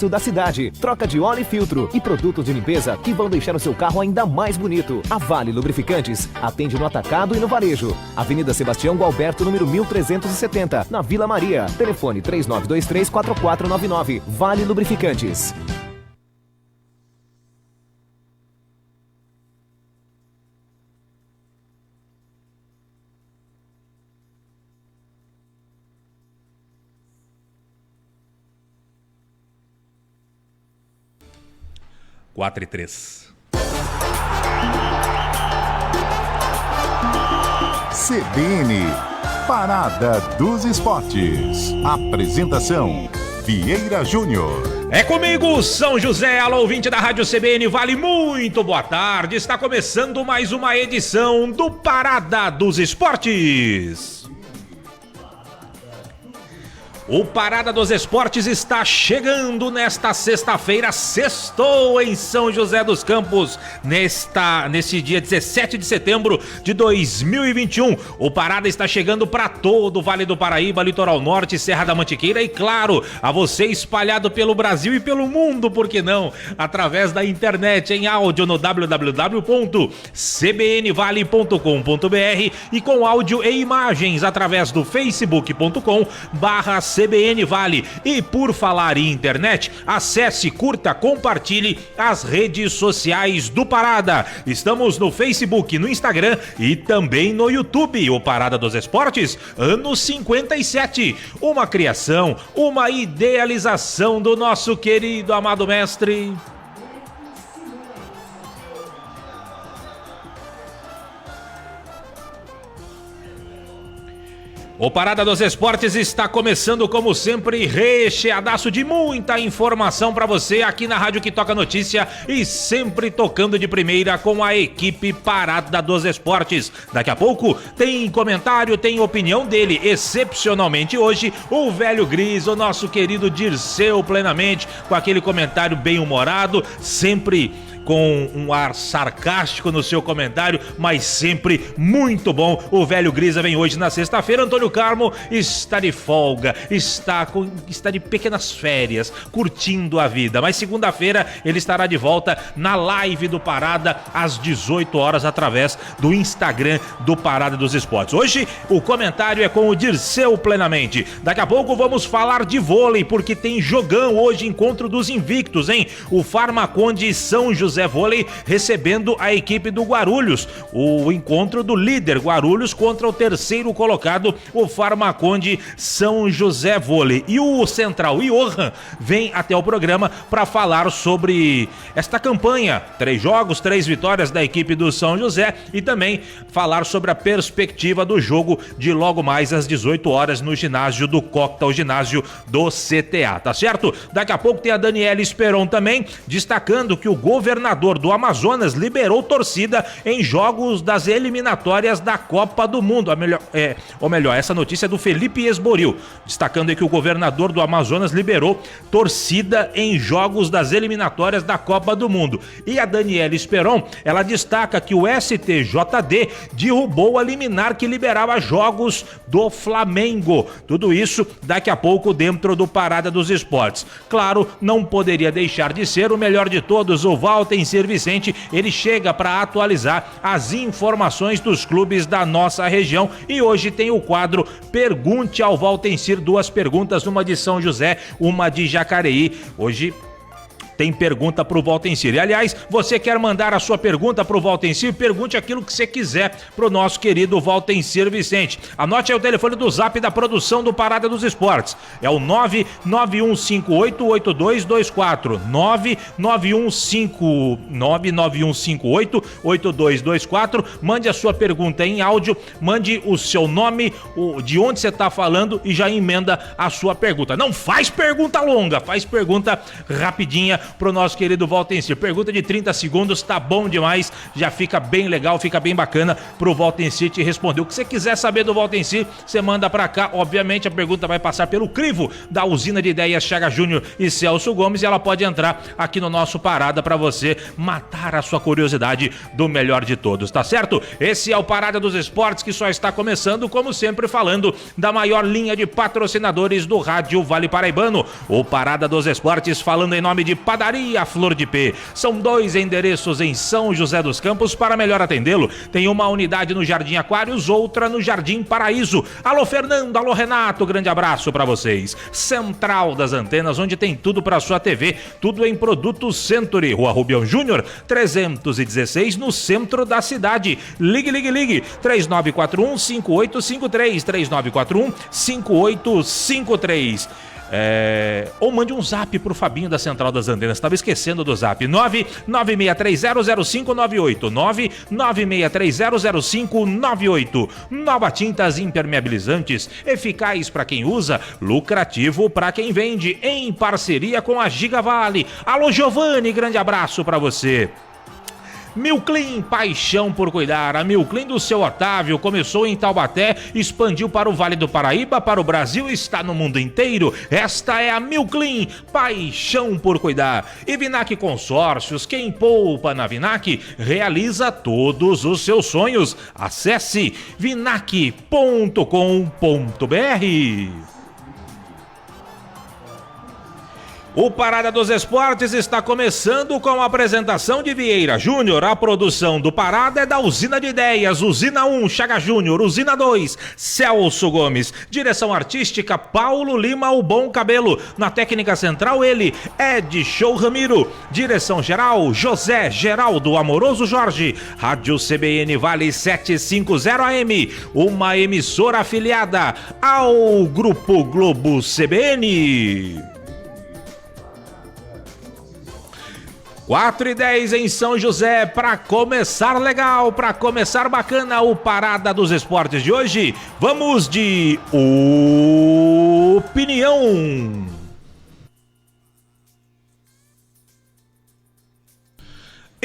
Da cidade, troca de óleo e filtro e produtos de limpeza que vão deixar o seu carro ainda mais bonito. A Vale Lubrificantes atende no atacado e no varejo. Avenida Sebastião Gualberto, número 1370, na Vila Maria. Telefone 3923-4499. Vale Lubrificantes. Quatro e 3. CBN, Parada dos Esportes. Apresentação, Vieira Júnior. É comigo, São José, alô ouvinte da Rádio CBN, vale muito boa tarde. Está começando mais uma edição do Parada dos Esportes. O Parada dos Esportes está chegando nesta sexta-feira, sextou em São José dos Campos, nesse dia 17 de setembro de 2021. O Parada está chegando para todo o Vale do Paraíba, Litoral Norte, Serra da Mantiqueira e, claro, a você espalhado pelo Brasil e pelo mundo, por que não? Através da internet, em áudio no www.cbnvale.com.br e com áudio e imagens através do facebook.com/CBN Vale. E por falar em internet, acesse, curta, compartilhe as redes sociais do Parada. Estamos no Facebook, no Instagram e também no YouTube. O Parada dos Esportes, ano 57. Uma criação, uma idealização do nosso querido amado mestre... O Parada dos Esportes está começando, como sempre, recheadaço de muita informação para você aqui na Rádio que Toca Notícia e sempre tocando de primeira com a equipe Parada dos Esportes. Daqui a pouco tem comentário, tem opinião dele, excepcionalmente hoje, o velho Gris, o nosso querido Dirceu Plenamente, com aquele comentário bem-humorado, sempre com um ar sarcástico no seu comentário, mas sempre muito bom. O velho Grisa vem hoje na sexta-feira. Antônio Carmo está de folga, está de pequenas férias, curtindo a vida, mas segunda-feira ele estará de volta na live do Parada às 18 horas através do Instagram do Parada dos Esportes. Hoje o comentário é com o Dirceu Plenamente. Daqui a pouco vamos falar de vôlei, porque tem jogão hoje, encontro dos invictos, hein? O Farmaconde São José Vôlei recebendo a equipe do Guarulhos. O encontro do líder Guarulhos contra o terceiro colocado, o Farmaconde São José Vôlei. E o Central Johan vem até o programa para falar sobre esta campanha. 3 jogos, 3 vitórias da equipe do São José e também falar sobre a perspectiva do jogo de logo mais às 18 horas no ginásio do Cocta, o ginásio do CTA, tá certo? Daqui a pouco tem a Daniela Esperon também, destacando que o governador do Amazonas liberou torcida em jogos das eliminatórias da Copa do Mundo. Essa notícia é do Felipe Esboril, destacando aí que o governador do Amazonas liberou torcida em jogos das eliminatórias da Copa do Mundo. E a Daniela Esperon, ela destaca que o STJD derrubou a liminar que liberava jogos do Flamengo. Tudo isso daqui a pouco dentro do Parada dos Esportes. Claro, não poderia deixar de ser o melhor de todos, o Valtencir Vicente. Ele chega para atualizar as informações dos clubes da nossa região e hoje tem o quadro Pergunte ao Valtencir, 2 perguntas, uma de São José, uma de Jacareí. Hoje tem pergunta pro Valtencir. E, aliás, você quer mandar a sua pergunta pro Valtencir? Pergunte aquilo que você quiser pro nosso querido Valtencir Vicente. Anote aí o telefone do Zap da produção do Parada dos Esportes. É o 991588224. 991588224. Mande a sua pergunta em áudio, mande o seu nome, de onde você tá falando e já emenda a sua pergunta. Não faz pergunta longa, faz pergunta rapidinha pro nosso querido Valtencir. Pergunta de 30 segundos, tá bom demais, já fica bem legal, fica bem bacana pro Valtencir te responder. O que você quiser saber do Valtencir, você manda pra cá. Obviamente a pergunta vai passar pelo crivo da usina de ideias Chaga Júnior e Celso Gomes e ela pode entrar aqui no nosso Parada pra você matar a sua curiosidade do melhor de todos, tá certo? Esse é o Parada dos Esportes que só está começando, como sempre, falando da maior linha de patrocinadores do rádio Vale Paraibano. O Parada dos Esportes falando em nome de Padaria Flor de P. São 2 endereços em São José dos Campos para melhor atendê-lo. Tem uma unidade no Jardim Aquários, outra no Jardim Paraíso. Alô Fernando, alô Renato, grande abraço para vocês. Central das Antenas, onde tem tudo para sua TV, tudo em produtos Century, Rua Rubião Júnior, 316, no centro da cidade. Ligue 3941-5853, 3941-5853. Ou mande um zap pro Fabinho da Central das Antenas, estava esquecendo do zap, 996300598, 996300598. Nova Tintas Impermeabilizantes, eficaz para quem usa, lucrativo para quem vende, em parceria com a Gigavale. Alô Giovanni, grande abraço para você. Milclean, paixão por cuidar. A Milclean do seu Otávio começou em Taubaté, expandiu para o Vale do Paraíba, para o Brasil, está no mundo inteiro. Esta é a Milclean, paixão por cuidar. E Vinac Consórcios, quem poupa na Vinac realiza todos os seus sonhos. Acesse vinac.com.br. O Parada dos Esportes está começando com a apresentação de Vieira Júnior. A produção do Parada é da Usina de Ideias, Usina 1, Chaga Júnior, Usina 2, Celso Gomes. Direção artística, Paulo Lima, o Bom Cabelo. Na técnica central, ele, Ed Show Ramiro. Direção geral, José Geraldo Amoroso Jorge. Rádio CBN Vale 750 AM, uma emissora afiliada ao Grupo Globo CBN. 4h10 em São José, para começar legal, para começar bacana o Parada dos Esportes de hoje. Vamos de opinião.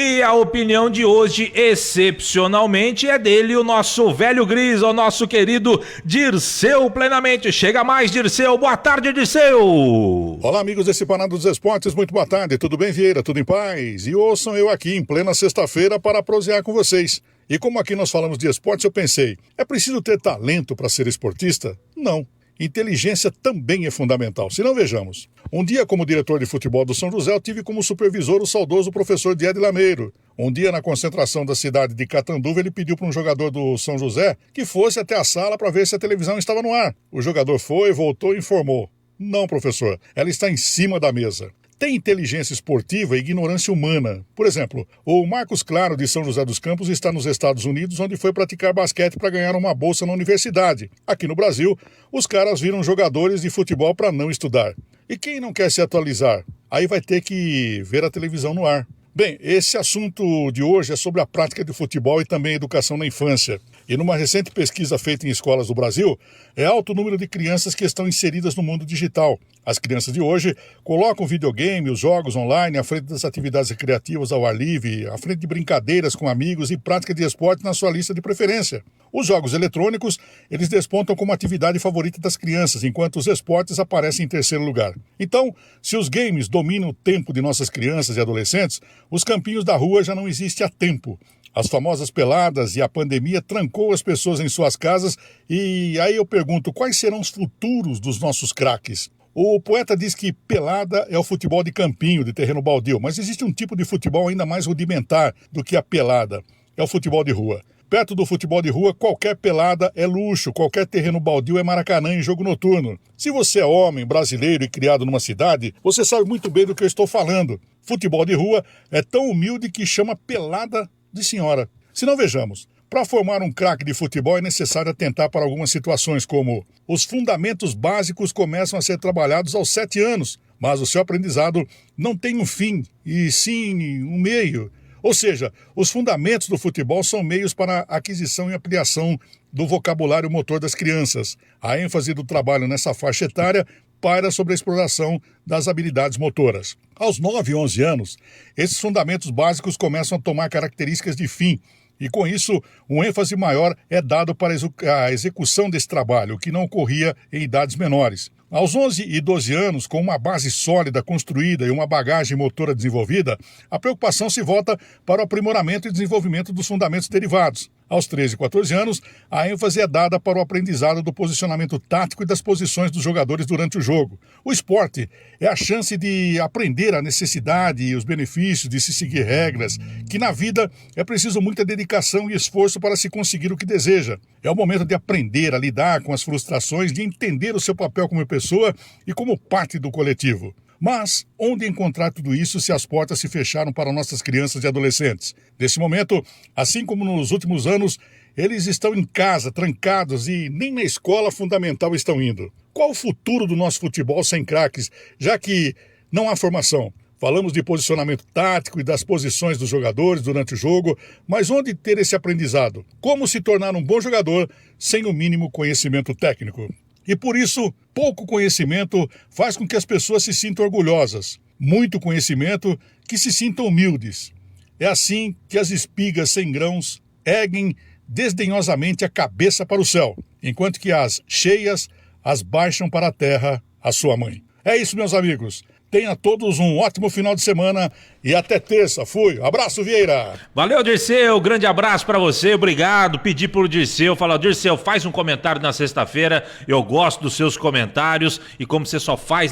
E a opinião de hoje, excepcionalmente, é dele, o nosso velho gris, o nosso querido Dirceu Plenamente. Chega mais, Dirceu. Boa tarde, Dirceu. Olá, amigos desse Parada dos Esportes. Muito boa tarde. Tudo bem, Vieira? Tudo em paz? E ouçam eu aqui em plena sexta-feira para prosear com vocês. E como aqui nós falamos de esportes, eu pensei, é preciso ter talento para ser esportista? Não. Inteligência também é fundamental. Se não, vejamos. Um dia, como diretor de futebol do São José, eu tive como supervisor o saudoso professor Diede Lameiro. Um dia, na concentração da cidade de Catanduva, ele pediu para um jogador do São José que fosse até a sala para ver se a televisão estava no ar. O jogador foi, voltou e informou. Não, professor, ela está em cima da mesa. Tem inteligência esportiva e ignorância humana. Por exemplo, o Marcos Claro, de São José dos Campos, está nos Estados Unidos, onde foi praticar basquete para ganhar uma bolsa na universidade. Aqui no Brasil, os caras viram jogadores de futebol para não estudar. E quem não quer se atualizar? Aí vai ter que ver a televisão no ar. Bem, esse assunto de hoje é sobre a prática de futebol e também a educação na infância. E numa recente pesquisa feita em escolas do Brasil, é alto o número de crianças que estão inseridas no mundo digital. As crianças de hoje colocam o videogame, os jogos online à frente das atividades recreativas ao ar livre, à frente de brincadeiras com amigos e prática de esporte na sua lista de preferência. Os jogos eletrônicos, eles despontam como atividade favorita das crianças, enquanto os esportes aparecem em terceiro lugar. Então, se os games dominam o tempo de nossas crianças e adolescentes, os campinhos da rua já não existem há tempo. As famosas peladas e a pandemia trancou as pessoas em suas casas e aí eu pergunto, quais serão os futuros dos nossos craques? O poeta diz que pelada é o futebol de campinho, de terreno baldio, mas existe um tipo de futebol ainda mais rudimentar do que a pelada, é o futebol de rua. Perto do futebol de rua, qualquer pelada é luxo, qualquer terreno baldio é Maracanã em jogo noturno. Se você é homem, brasileiro e criado numa cidade, você sabe muito bem do que eu estou falando. Futebol de rua é tão humilde que chama pelada de senhora. Se não, vejamos. Para formar um craque de futebol é necessário atentar para algumas situações como os fundamentos básicos começam a ser trabalhados aos 7 anos, mas o seu aprendizado não tem um fim, e sim um meio. Ou seja, os fundamentos do futebol são meios para a aquisição e ampliação do vocabulário motor das crianças. A ênfase do trabalho nessa faixa etária paira sobre a exploração das habilidades motoras. Aos 9 e 11 anos, esses fundamentos básicos começam a tomar características de fim, e com isso, um ênfase maior é dado para a execução desse trabalho, o que não ocorria em idades menores. Aos 11 e 12 anos, com uma base sólida construída e uma bagagem motora desenvolvida, a preocupação se volta para o aprimoramento e desenvolvimento dos fundamentos derivados. Aos 13 e 14 anos, a ênfase é dada para o aprendizado do posicionamento tático e das posições dos jogadores durante o jogo. O esporte é a chance de aprender a necessidade e os benefícios de se seguir regras, que na vida é preciso muita dedicação e esforço para se conseguir o que deseja. É o momento de aprender a lidar com as frustrações, de entender o seu papel como pessoa e como parte do coletivo. Mas onde encontrar tudo isso se as portas se fecharam para nossas crianças e adolescentes? Nesse momento, assim como nos últimos anos, eles estão em casa, trancados e nem na escola fundamental estão indo. Qual o futuro do nosso futebol sem craques, já que não há formação? Falamos de posicionamento tático e das posições dos jogadores durante o jogo, mas onde ter esse aprendizado? Como se tornar um bom jogador sem o mínimo conhecimento técnico? E por isso, pouco conhecimento faz com que as pessoas se sintam orgulhosas. Muito conhecimento que se sintam humildes. É assim que as espigas sem grãos erguem desdenhosamente a cabeça para o céu, enquanto que as cheias as baixam para a terra, a sua mãe. É isso, meus amigos. Tenha todos um ótimo final de semana e até terça. Fui. Abraço, Vieira. Valeu, Dirceu. Grande abraço pra você. Obrigado. Pedi pro Dirceu. Falou, Dirceu, faz um comentário na sexta-feira. Eu gosto dos seus comentários. E como você só fez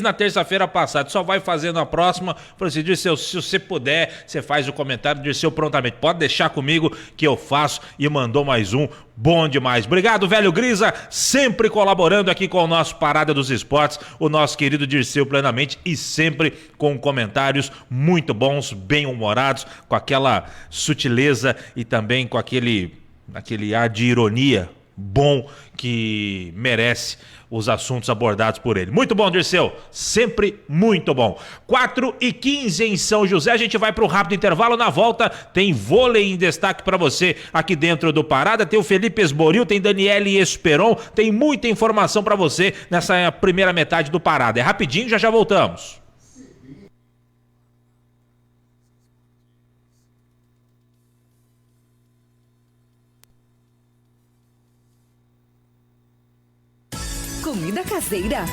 na terça-feira passada, só vai fazer na próxima. Falei assim, Dirceu, se você puder, você faz o comentário. Dirceu, prontamente. Pode deixar comigo que eu faço. E mandou mais um. Bom demais. Obrigado, velho Grisa, sempre colaborando aqui com o nosso Parada dos Esportes, o nosso querido Dirceu Plenamente, e sempre com comentários muito bons, bem-humorados, com aquela sutileza e também com aquele ar de ironia bom que merece os assuntos abordados por ele. Muito bom, Dirceu, sempre muito bom. 4h15 em São José, a gente vai para o rápido intervalo. Na volta tem vôlei em destaque para você aqui dentro do Parada, tem o Felipe Esboril, tem Daniele Esperon, tem muita informação para você nessa primeira metade do Parada. É rapidinho, já voltamos. Comida caseira?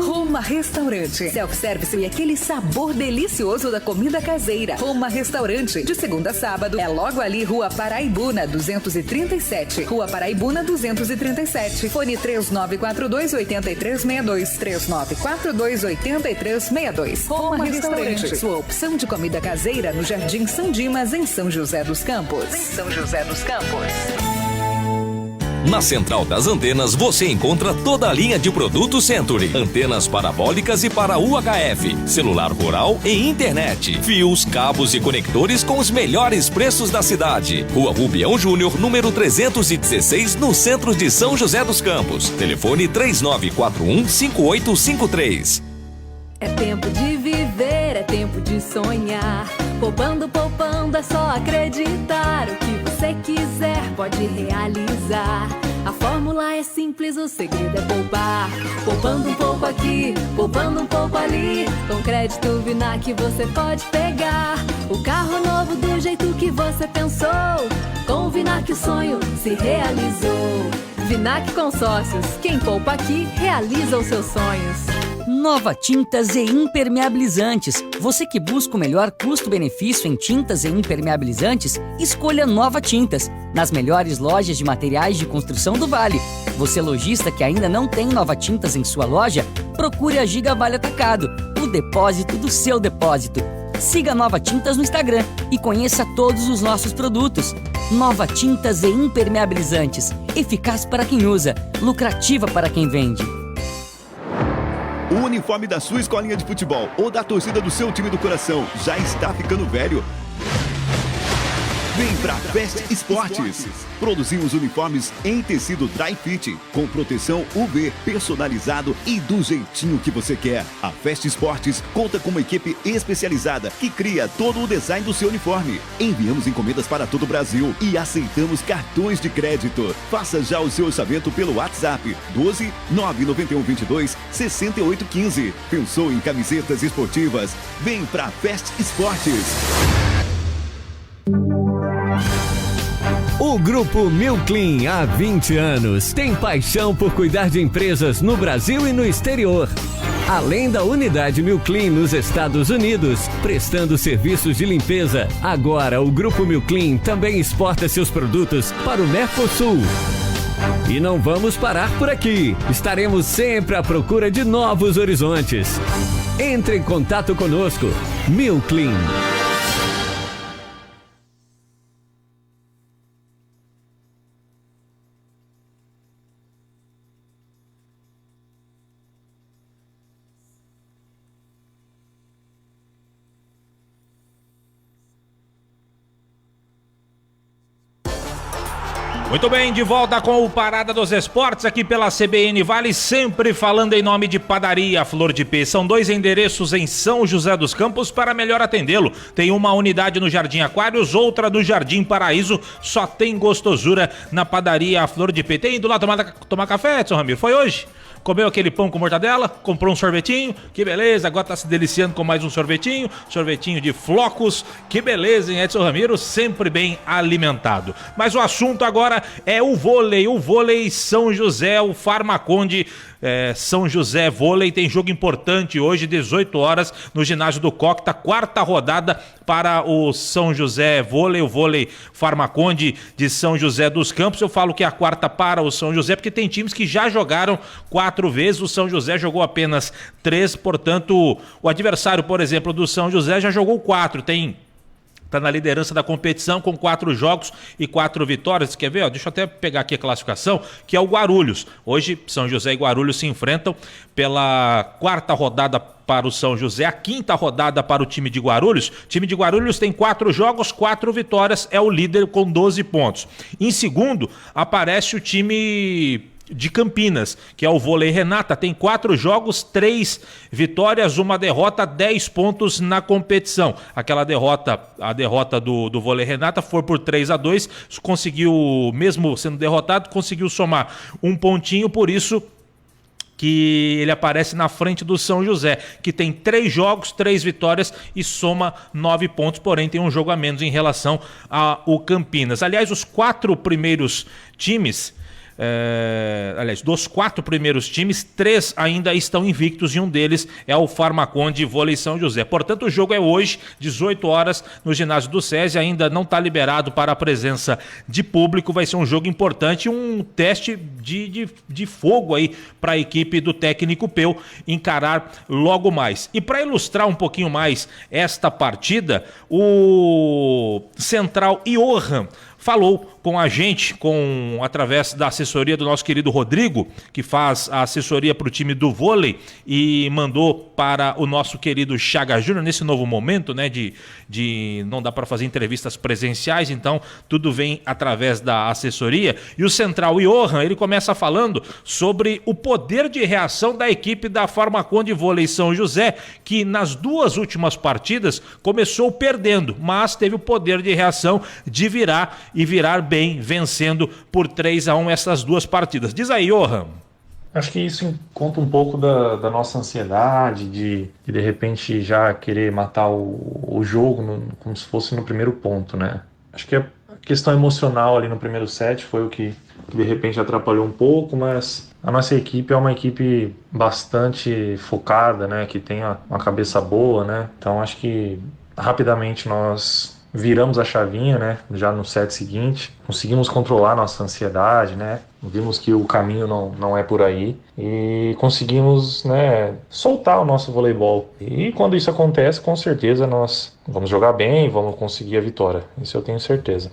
Roma Restaurante. Self-service e aquele sabor delicioso da comida caseira. Roma Restaurante. De segunda a sábado. É logo ali, Rua Paraibuna, 237. Rua Paraibuna, 237. Fone 3942-8362. 3942-8362. Roma Restaurante. Sua opção de comida caseira no Jardim São Dimas, em São José dos Campos. Na Central das Antenas você encontra toda a linha de produtos Century. Antenas parabólicas e para UHF, celular rural e internet. Fios, cabos e conectores com os melhores preços da cidade. Rua Rubião Júnior, número 316, no centro de São José dos Campos. Telefone 3941-5853. É tempo de viver, é tempo de sonhar. Poupando, poupando, é só acreditar. O que você quiser pode realizar. A fórmula é simples, o segredo é poupar. Poupando um pouco aqui, poupando um pouco ali. Com crédito Vinac você pode pegar o carro novo do jeito que você pensou. Com o Vinac o sonho se realizou. Vinac Consórcios, quem poupa aqui realiza os seus sonhos. Nova Tintas e Impermeabilizantes. Você que busca o melhor custo-benefício em tintas e impermeabilizantes, escolha Nova Tintas, nas melhores lojas de materiais de construção do Vale. Você lojista que ainda não tem Nova Tintas em sua loja, procure a Giga Vale Atacado, o depósito do seu depósito. Siga Nova Tintas no Instagram e conheça todos os nossos produtos. Nova Tintas e Impermeabilizantes. Eficaz para quem usa, lucrativa para quem vende. O uniforme da sua escolinha de futebol ou da torcida do seu time do coração já está ficando velho? Vem pra Fast Esportes. Produzimos uniformes em tecido dry fit, com proteção UV, personalizado e do jeitinho que você quer. A Fast Esportes conta com uma equipe especializada que cria todo o design do seu uniforme. Enviamos encomendas para todo o Brasil e aceitamos cartões de crédito. Faça já o seu orçamento pelo WhatsApp 12 991 22 68 15. Pensou em camisetas esportivas? Vem pra Fast Esportes. O Grupo Milclean, há 20 anos, tem paixão por cuidar de empresas no Brasil e no exterior. Além da unidade Milclean nos Estados Unidos, prestando serviços de limpeza, agora o Grupo Milclean também exporta seus produtos para o Mercosul. E não vamos parar por aqui. Estaremos sempre à procura de novos horizontes. Entre em contato conosco. Milclean. Muito bem, de volta com o Parada dos Esportes aqui pela CBN Vale, sempre falando em nome de Padaria Flor de P. São 2 endereços em São José dos Campos para melhor atendê-lo. Tem uma unidade no Jardim Aquários, outra no Jardim Paraíso. Só tem gostosura na Padaria Flor de P. Tem ido lá tomar café, Edson Ramiro? Foi hoje? Comeu aquele pão com mortadela, comprou um sorvetinho, que beleza, agora tá se deliciando com mais um sorvetinho de flocos, que beleza, hein, Edson Ramiro, sempre bem alimentado. Mas o assunto agora é o vôlei São José, o Farmaconde São José Vôlei tem jogo importante hoje, 18 horas, no ginásio do Cocta, 4ª rodada para o São José Vôlei, o vôlei Farmaconde de São José dos Campos. Eu falo que é a 4ª para o São José, porque tem times que já jogaram 4 vezes, o São José jogou apenas 3, portanto, o adversário, por exemplo, do São José já jogou 4, tá na liderança da competição com 4 jogos e 4 vitórias. Quer ver? Deixa eu até pegar aqui a classificação, que é o Guarulhos. Hoje, São José e Guarulhos se enfrentam pela 4ª rodada para o São José, a 5ª rodada para o time de Guarulhos. O time de Guarulhos tem 4 jogos, 4 vitórias, é o líder com 12 pontos. Em segundo, aparece o time de Campinas, que é o Vôlei Renata, tem 4 jogos, 3 vitórias, 1 derrota, 10 pontos na competição. Aquela derrota, a derrota do Vôlei Renata foi por 3-2, conseguiu, mesmo sendo derrotado, conseguiu somar 1 pontinho, por isso que ele aparece na frente do São José, que tem 3 jogos, 3 vitórias e soma 9 pontos, porém tem um jogo a menos em relação ao Campinas. Aliás, os 4 primeiros times, dos 4 primeiros times, 3 ainda estão invictos e um deles é o Farmaconde Vôlei São José. Portanto, o jogo é hoje, 18 horas, no ginásio do SESI. Ainda não está liberado para a presença de público. Vai ser um jogo importante, um teste de fogo aí para a equipe do técnico Peu encarar logo mais. E para ilustrar um pouquinho mais esta partida, o central Johan falou com a gente, através da assessoria do nosso querido Rodrigo, que faz a assessoria para o time do vôlei, e mandou para o nosso querido Chaga Júnior, nesse novo momento, né, de não dá para fazer entrevistas presenciais, então tudo vem através da assessoria. E o central Johan, ele começa falando sobre o poder de reação da equipe da Farmaconde Vôlei São José, que nas 2 últimas partidas começou perdendo, mas teve o poder de reação de virar bem, vencendo por 3-1 essas 2 partidas. Diz aí, Johan. Acho que isso conta um pouco da nossa ansiedade, de repente já querer matar o jogo como se fosse no primeiro ponto, né? Acho que a questão emocional ali no primeiro set foi o que de repente atrapalhou um pouco, mas a nossa equipe é uma equipe bastante focada, né? Que tem uma cabeça boa, né? Então acho que rapidamente nós viramos a chavinha, né? Já no set seguinte, conseguimos controlar nossa ansiedade, né? Vimos que o caminho não é por aí e conseguimos, né, soltar o nosso voleibol. E quando isso acontece, com certeza nós vamos jogar bem, vamos conseguir a vitória. Isso eu tenho certeza.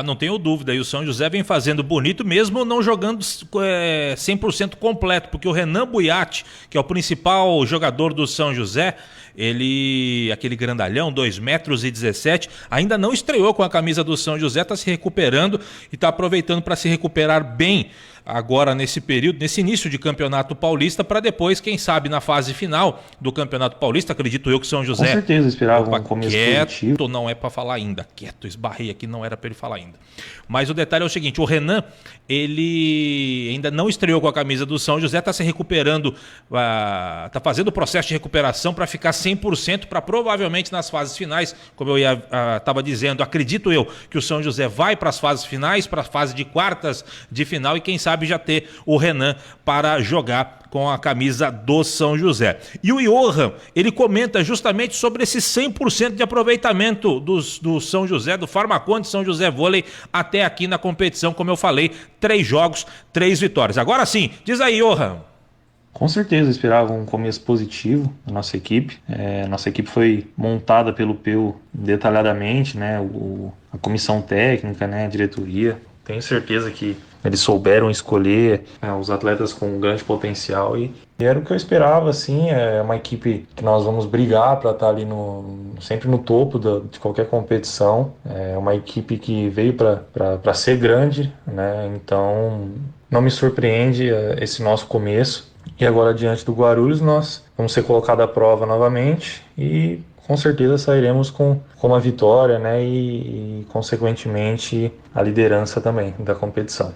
Não tenho dúvida, e o São José vem fazendo bonito, mesmo não jogando 100% completo, porque o Renan Buiatti, que é o principal jogador do São José, aquele grandalhão, 2,17 metros, ainda não estreou com a camisa do São José, está se recuperando e está aproveitando para se recuperar bem agora nesse período, nesse início de Campeonato Paulista, para depois, quem sabe, na fase final do Campeonato Paulista, acredito eu que São José... Com certeza, esperava um começo positivo. Não é para falar ainda, quieto, esbarrei aqui, não era para ele falar ainda. Mas o detalhe é o seguinte, o Renan, ele ainda não estreou com a camisa do São José, está se recuperando, está fazendo o processo de recuperação para ficar 100%, para provavelmente nas fases finais, como eu estava dizendo, acredito eu que o São José vai para as fases finais, para a fase de quartas de final e quem sabe já ter o Renan para jogar com a camisa do São José. E o Johan, ele comenta justamente sobre esse 100% de aproveitamento do São José, do Farmaconde São José Vôlei, até aqui na competição, como eu falei, 3 jogos, 3 vitórias. Agora sim, diz aí, Johan. Com certeza, esperava um começo positivo na nossa equipe. Nossa equipe foi montada pelo Peu detalhadamente, né? A comissão técnica, né? A diretoria. Tenho certeza que eles souberam escolher os atletas com um grande potencial e era o que eu esperava, assim, é uma equipe que nós vamos brigar para estar ali sempre no topo de qualquer competição, é uma equipe que veio para ser grande, né? Então não me surpreende esse nosso começo e agora diante do Guarulhos nós vamos ser colocados à prova novamente e com certeza sairemos com uma vitória, né? E consequentemente a liderança também da competição.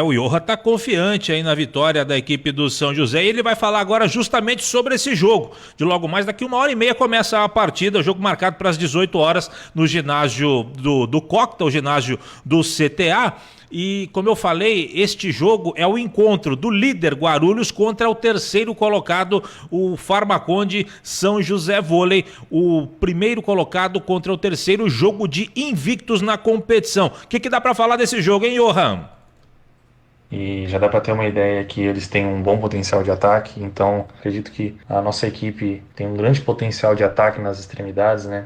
O Johan está confiante aí na vitória da equipe do São José e ele vai falar agora justamente sobre esse jogo. De logo mais, daqui 1h30 começa a partida, o jogo marcado para as 18 horas no ginásio do Cocta, o ginásio do CTA. E, como eu falei, este jogo é o encontro do líder Guarulhos contra o terceiro colocado, o Farmaconde São José Vôlei. O primeiro colocado contra o terceiro, jogo de invictos na competição. O que dá para falar desse jogo, hein, Johan? E já dá para ter uma ideia que eles têm um bom potencial de ataque, então acredito que a nossa equipe tem um grande potencial de ataque nas extremidades, né?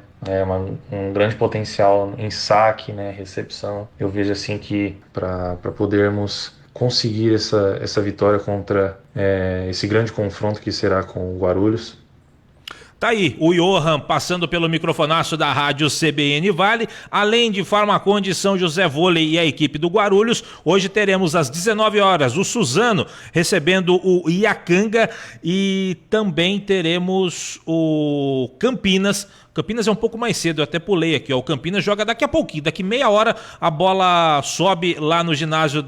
Um grande potencial em saque, né? Recepção. Eu vejo assim que para podermos conseguir essa vitória contra esse grande confronto que será com o Guarulhos. Tá aí, o Johan passando pelo microfonaço da rádio CBN Vale, além de Farmaconde São José Vôlei e a equipe do Guarulhos. Hoje teremos às 19 horas o Suzano recebendo o Iacanga e também teremos o Campinas. Campinas é um pouco mais cedo, eu até pulei aqui, ó. O Campinas joga daqui a pouquinho, daqui meia hora a bola sobe lá no ginásio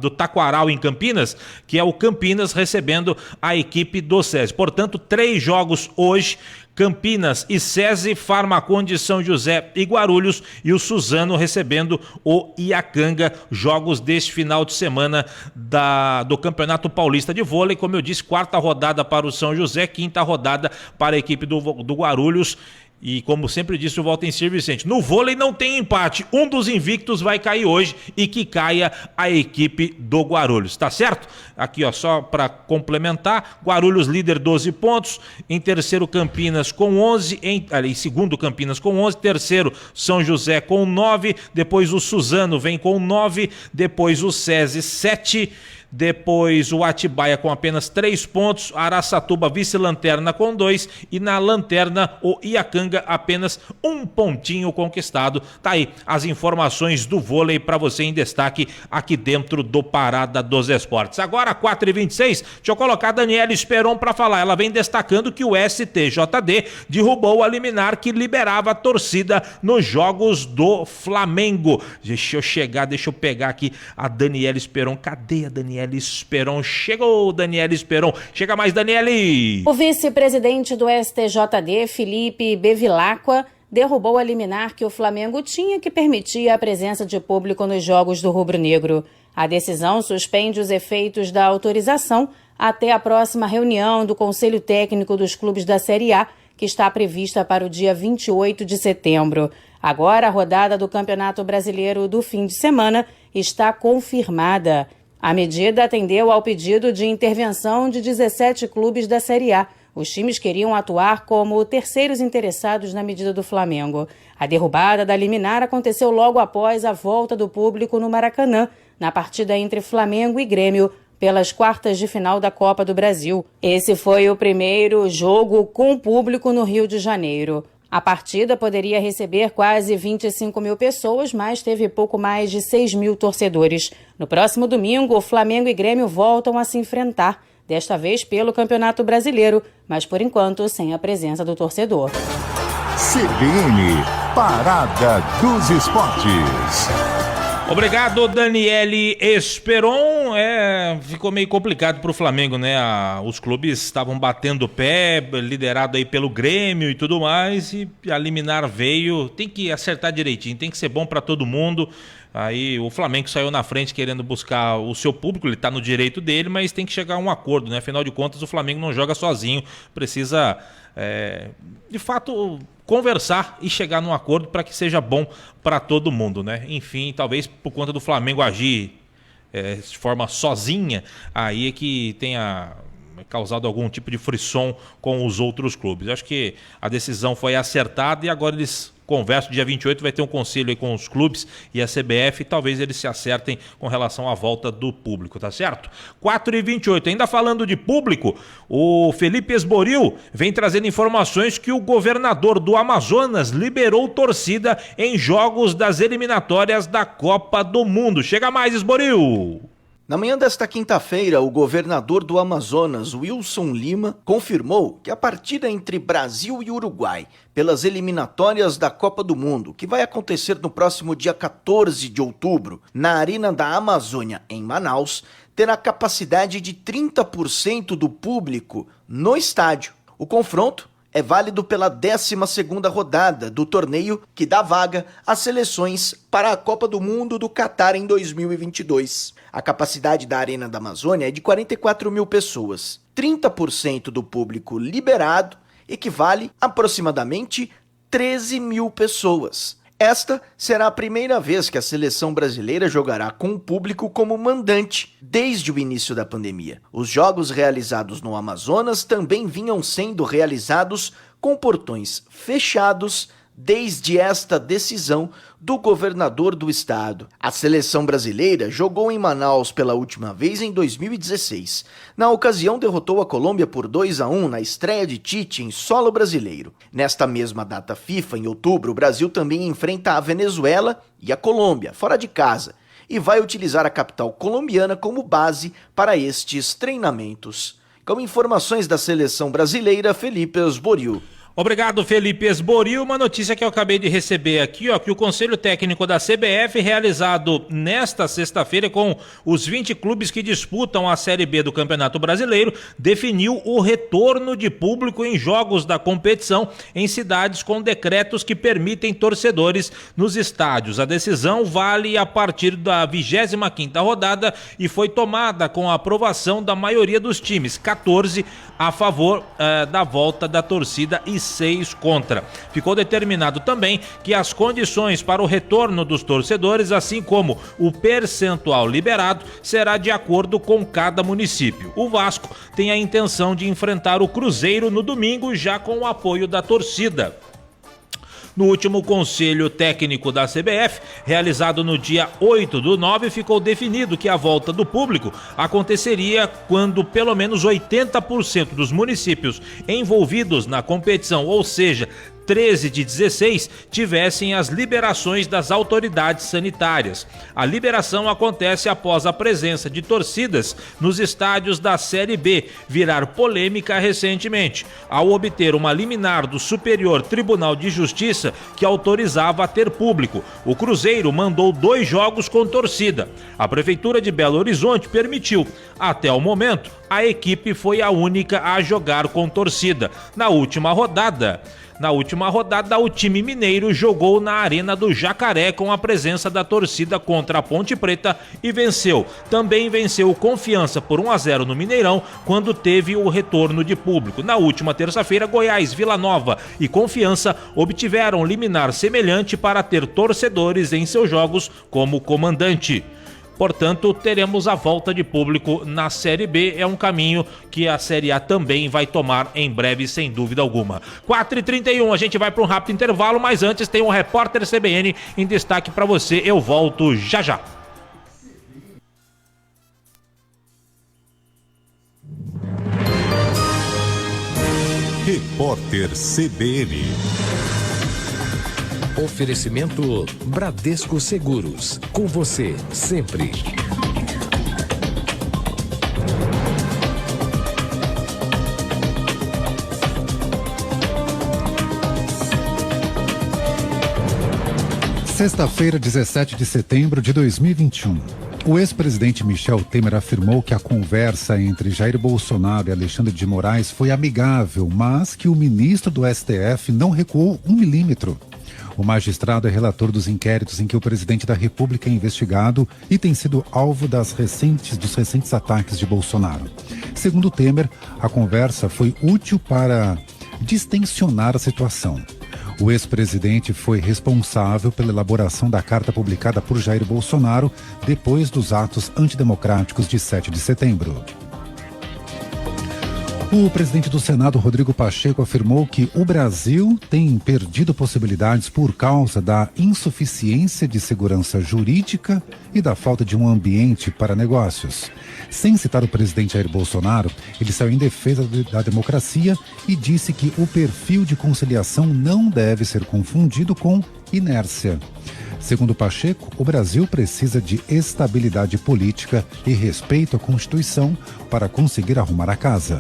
do Taquaral em Campinas, que é o Campinas recebendo a equipe do SESI. Portanto, 3 jogos hoje, Campinas e SESI, Farmaconde São José e Guarulhos e o Suzano recebendo o Iacanga, jogos deste final de semana do Campeonato Paulista de Vôlei. Como eu disse, 4ª rodada para o São José, 5ª rodada para a equipe do Guarulhos. E como sempre disse o Valtencir Vicente, no vôlei não tem empate, um dos invictos vai cair hoje e que caia a equipe do Guarulhos, tá certo? Aqui ó, só para complementar, Guarulhos líder 12 pontos, em terceiro Campinas com 11, em segundo Campinas com 11, terceiro São José com 9, depois o Suzano vem com 9, depois o SESI 7, depois o Atibaia com apenas 3 pontos, Araçatuba vice-lanterna com 2 e na lanterna o Iacanga apenas 1 pontinho conquistado. Tá aí as informações do vôlei para você em destaque aqui dentro do Parada dos Esportes. Agora 4h26, deixa eu colocar a Daniela Esperon para falar. Ela vem destacando que o STJD derrubou a liminar que liberava a torcida nos jogos do Flamengo. Deixa eu pegar aqui a Daniela Esperon. Cadê a Daniela Esperon? Chegou, Daniela Esperon. Chega mais, Daniele. O vice-presidente do STJD, Felipe Bevilacqua, derrubou a liminar que o Flamengo tinha que permitir a presença de público nos jogos do rubro-negro. A decisão suspende os efeitos da autorização até a próxima reunião do Conselho Técnico dos Clubes da Série A, que está prevista para o dia 28 de setembro. Agora, a rodada do Campeonato Brasileiro do fim de semana está confirmada. A medida atendeu ao pedido de intervenção de 17 clubes da Série A. Os times queriam atuar como terceiros interessados na medida do Flamengo. A derrubada da liminar aconteceu logo após a volta do público no Maracanã, na partida entre Flamengo e Grêmio, pelas quartas de final da Copa do Brasil. Esse foi o primeiro jogo com público no Rio de Janeiro. A partida poderia receber quase 25 mil pessoas, mas teve pouco mais de 6 mil torcedores. No próximo domingo, Flamengo e Grêmio voltam a se enfrentar, desta vez pelo Campeonato Brasileiro, mas por enquanto sem a presença do torcedor. CBN, Parada dos Esportes. Obrigado, Daniele Esperon. Ficou meio complicado pro Flamengo, né? Os clubes estavam batendo o pé, liderado aí pelo Grêmio e tudo mais, e a liminar veio. Tem que acertar direitinho, tem que ser bom para todo mundo. Aí o Flamengo saiu na frente querendo buscar o seu público, ele tá no direito dele, mas tem que chegar a um acordo, né? Afinal de contas, o Flamengo não joga sozinho, precisa, de fato, conversar e chegar num acordo para que seja bom para todo mundo, né? Enfim, talvez por conta do Flamengo agir de forma sozinha, aí é que tenha causado algum tipo de frisson com os outros clubes. Acho que a decisão foi acertada e agora eles conversam. Dia 28 vai ter um conselho aí com os clubes e a CBF, e talvez eles se acertem com relação à volta do público, tá certo? 4h28, ainda falando de público, o Felipe Esboril vem trazendo informações que o governador do Amazonas liberou torcida em jogos das eliminatórias da Copa do Mundo. Chega mais, Esboril! Na manhã desta quinta-feira, o governador do Amazonas, Wilson Lima, confirmou que a partida entre Brasil e Uruguai pelas eliminatórias da Copa do Mundo, que vai acontecer no próximo dia 14 de outubro, na Arena da Amazônia, em Manaus, terá capacidade de 30% do público no estádio. O confronto é válido pela 12ª rodada do torneio que dá vaga às seleções para a Copa do Mundo do Catar em 2022. A capacidade da Arena da Amazônia é de 44 mil pessoas. 30% do público liberado equivale a aproximadamente 13 mil pessoas. Esta será a primeira vez que a seleção brasileira jogará com o público como mandante desde o início da pandemia. Os jogos realizados no Amazonas também vinham sendo realizados com portões fechados desde esta decisão do governador do estado. A seleção brasileira jogou em Manaus pela última vez em 2016. Na ocasião, derrotou a Colômbia por 2-1 na estreia de Tite em solo brasileiro. Nesta mesma data FIFA, em outubro, o Brasil também enfrenta a Venezuela e a Colômbia, fora de casa, e vai utilizar a capital colombiana como base para estes treinamentos. Com informações da seleção brasileira, Felipe Esboril. Obrigado, Felipe Esboril. Uma notícia que eu acabei de receber aqui, que o Conselho Técnico da CBF, realizado nesta sexta-feira com os 20 clubes que disputam a Série B do Campeonato Brasileiro, definiu o retorno de público em jogos da competição em cidades com decretos que permitem torcedores nos estádios. A decisão vale a partir da 25ª rodada e foi tomada com a aprovação da maioria dos times, 14 a favor da volta da torcida e 6 contra. Ficou determinado também que as condições para o retorno dos torcedores, assim como o percentual liberado, será de acordo com cada município. O Vasco tem a intenção de enfrentar o Cruzeiro no domingo, já com o apoio da torcida. No último Conselho Técnico da CBF, realizado no dia 8/9, ficou definido que a volta do público aconteceria quando pelo menos 80% dos municípios envolvidos na competição, ou seja, 13 de 16, tivessem as liberações das autoridades sanitárias. A liberação acontece após a presença de torcidas nos estádios da Série B virar polêmica recentemente, ao obter uma liminar do Superior Tribunal de Justiça que autorizava a ter público. O Cruzeiro mandou 2 jogos com torcida. A Prefeitura de Belo Horizonte permitiu. Até o momento, a equipe foi a única a jogar com torcida. Na última rodada, o time mineiro jogou na Arena do Jacaré com a presença da torcida contra a Ponte Preta e venceu. Também venceu o Confiança por 1-0 no Mineirão, quando teve o retorno de público. Na última terça-feira, Goiás, Vila Nova e Confiança obtiveram liminar semelhante para ter torcedores em seus jogos como comandante. Portanto, teremos a volta de público na Série B. É um caminho que a Série A também vai tomar em breve, sem dúvida alguma. 4h31, a gente vai para um rápido intervalo, mas antes tem um repórter CBN em destaque para você. Eu volto já já. Repórter CBN. Oferecimento Bradesco Seguros. Com você, sempre. Sexta-feira, 17 de setembro de 2021. O ex-presidente Michel Temer afirmou que a conversa entre Jair Bolsonaro e Alexandre de Moraes foi amigável, mas que o ministro do STF não recuou 1 milímetro. O magistrado é relator dos inquéritos em que o presidente da República é investigado e tem sido alvo dos recentes ataques de Bolsonaro. Segundo Temer, a conversa foi útil para distensionar a situação. O ex-presidente foi responsável pela elaboração da carta publicada por Jair Bolsonaro depois dos atos antidemocráticos de 7 de setembro. O presidente do Senado, Rodrigo Pacheco, afirmou que o Brasil tem perdido possibilidades por causa da insuficiência de segurança jurídica e da falta de um ambiente para negócios. Sem citar o presidente Jair Bolsonaro, ele saiu em defesa da democracia e disse que o perfil de conciliação não deve ser confundido com inércia. Segundo Pacheco, o Brasil precisa de estabilidade política e respeito à Constituição para conseguir arrumar a casa.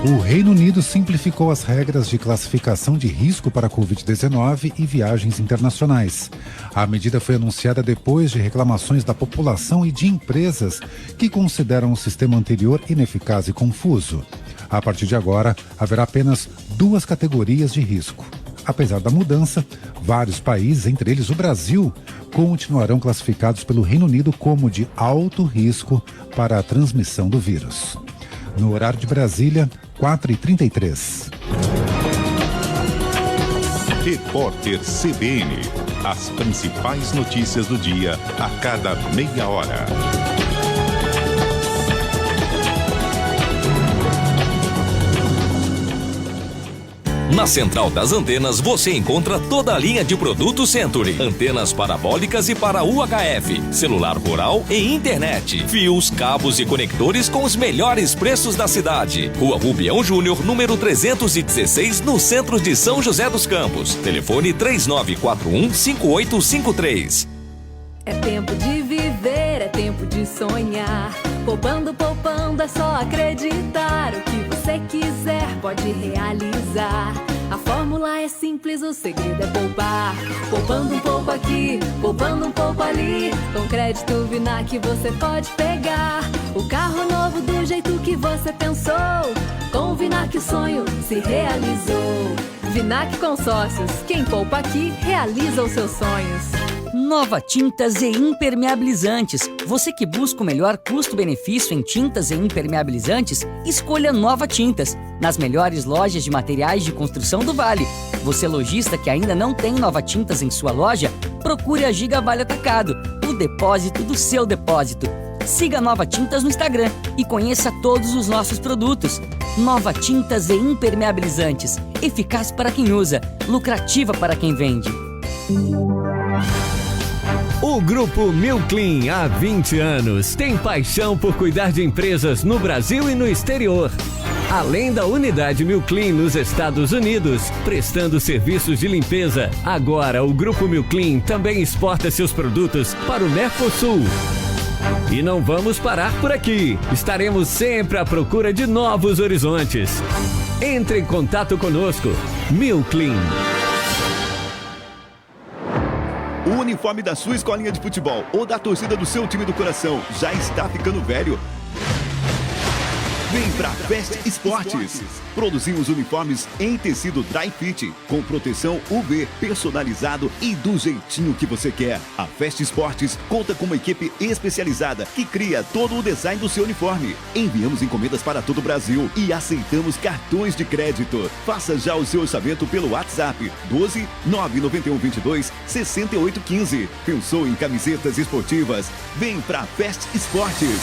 O Reino Unido simplificou as regras de classificação de risco para a Covid-19 e viagens internacionais. A medida foi anunciada depois de reclamações da população e de empresas que consideram o sistema anterior ineficaz e confuso. A partir de agora, haverá apenas 2 categorias de risco. Apesar da mudança, vários países, entre eles o Brasil, continuarão classificados pelo Reino Unido como de alto risco para a transmissão do vírus. No horário de Brasília, 4h33. Repórter CBN. As principais notícias do dia a cada meia hora. Na Central das Antenas você encontra toda a linha de produtos Century. Antenas parabólicas e para UHF, celular rural e internet. Fios, cabos e conectores com os melhores preços da cidade. Rua Rubião Júnior, número 316, no centro de São José dos Campos. Telefone 3941-5853. É tempo de viver, é tempo de sonhar. Poupando, poupando, é só acreditar. O que você quiser pode realizar. A fórmula é simples, o segredo é poupar. Poupando um pouco aqui, poupando um pouco ali. Com crédito Vinac você pode pegar o carro novo do jeito que você pensou. Com o Vinac o sonho se realizou. Vinac Consórcios, quem poupa aqui realiza os seus sonhos. Nova Tintas e Impermeabilizantes. Você que busca o melhor custo-benefício em tintas e impermeabilizantes, escolha Nova Tintas, nas melhores lojas de materiais de construção do Vale. Você lojista que ainda não tem Nova Tintas em sua loja, procure a Giga Vale Atacado, o depósito do seu depósito. Siga Nova Tintas no Instagram e conheça todos os nossos produtos. Nova Tintas e Impermeabilizantes. Eficaz para quem usa, lucrativa para quem vende. O Grupo Milclean, há 20 anos, tem paixão por cuidar de empresas no Brasil e no exterior. Além da unidade Milclean nos Estados Unidos, prestando serviços de limpeza, agora o Grupo Milclean também exporta seus produtos para o Mercosul. E não vamos parar por aqui. Estaremos sempre à procura de novos horizontes. Entre em contato conosco. Milclean. O uniforme da sua escolinha de futebol ou da torcida do seu time do coração já está ficando velho? Vem pra Fest Esportes. Produzimos uniformes em tecido dry fit, com proteção UV, personalizado e do jeitinho que você quer. A Fest Esportes conta com uma equipe especializada que cria todo o design do seu uniforme. Enviamos encomendas para todo o Brasil e aceitamos cartões de crédito. Faça já o seu orçamento pelo WhatsApp 12 991 22 68 15. Pensou em camisetas esportivas? Vem pra Fest Esportes.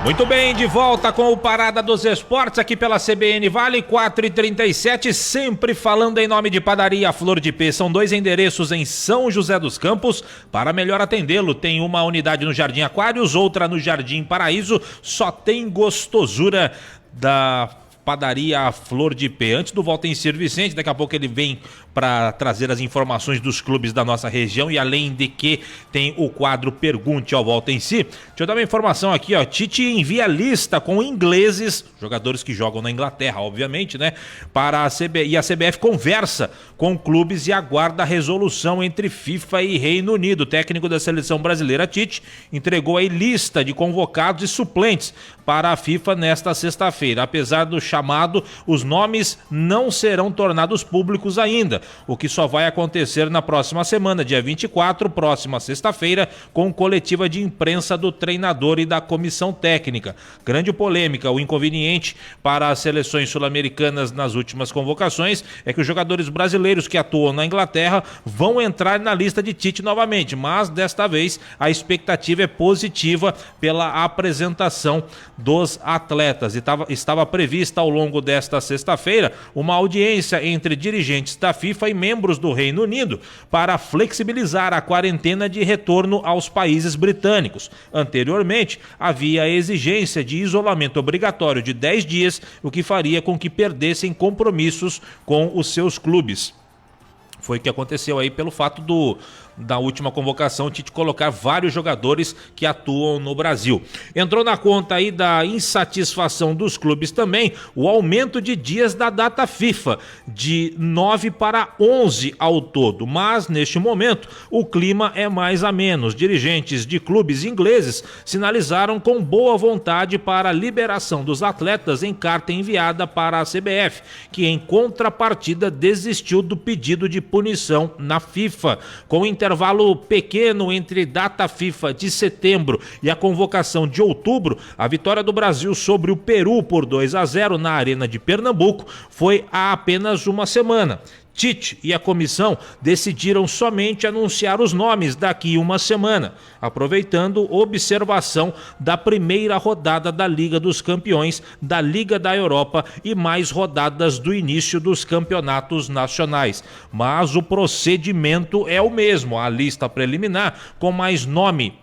Muito bem, de volta com o Parada dos Esportes aqui pela CBN Vale, 4h37, sempre falando em nome de Padaria Flor de Pê. São 2 endereços em São José dos Campos. Para melhor atendê-lo, tem uma unidade no Jardim Aquários, outra no Jardim Paraíso. Só tem gostosura da Padaria Flor de Pê. Antes do Valtencir Vicente, daqui a pouco ele vem para trazer as informações dos clubes da nossa região, e além de que tem o quadro Pergunte ao Valtencir. Deixa eu dar uma informação aqui, ó. Tite envia lista com ingleses, jogadores que jogam na Inglaterra, obviamente, né? Para a CBF, e a CBF conversa com clubes e aguarda a resolução entre FIFA e Reino Unido. O técnico da seleção brasileira, Tite, entregou aí lista de convocados e suplentes para a FIFA nesta sexta-feira. Apesar do chamado, os nomes não serão tornados públicos ainda, o que só vai acontecer na próxima semana, dia 24, próxima sexta-feira, com coletiva de imprensa do treinador e da comissão técnica. Grande polêmica, o inconveniente para as seleções sul-americanas nas últimas convocações é que os jogadores brasileiros que atuam na Inglaterra vão entrar na lista de Tite novamente, mas desta vez a expectativa é positiva pela apresentação dos atletas. Estava prevista ao longo desta sexta-feira uma audiência entre dirigentes da FIFA e membros do Reino Unido para flexibilizar a quarentena de retorno aos países britânicos. Anteriormente, havia a exigência de isolamento obrigatório de 10 dias, o que faria com que perdessem compromissos com os seus clubes. Foi o que aconteceu aí pelo fato da última convocação, o Tite colocar vários jogadores que atuam no Brasil. Entrou na conta aí da insatisfação dos clubes também o aumento de dias da data FIFA, de 9 para 11 ao todo, mas neste momento o clima é mais ameno. Os dirigentes de clubes ingleses sinalizaram com boa vontade para a liberação dos atletas em carta enviada para a CBF, que em contrapartida desistiu do pedido de punição na FIFA. Com intervalo pequeno entre data FIFA de setembro e a convocação de outubro, a vitória do Brasil sobre o Peru por 2-0 na Arena de Pernambuco foi há apenas uma semana. Tite e a comissão decidiram somente anunciar os nomes daqui uma semana, aproveitando observação da primeira rodada da Liga dos Campeões, da Liga da Europa e mais rodadas do início dos campeonatos nacionais. Mas o procedimento é o mesmo, a lista preliminar com mais nome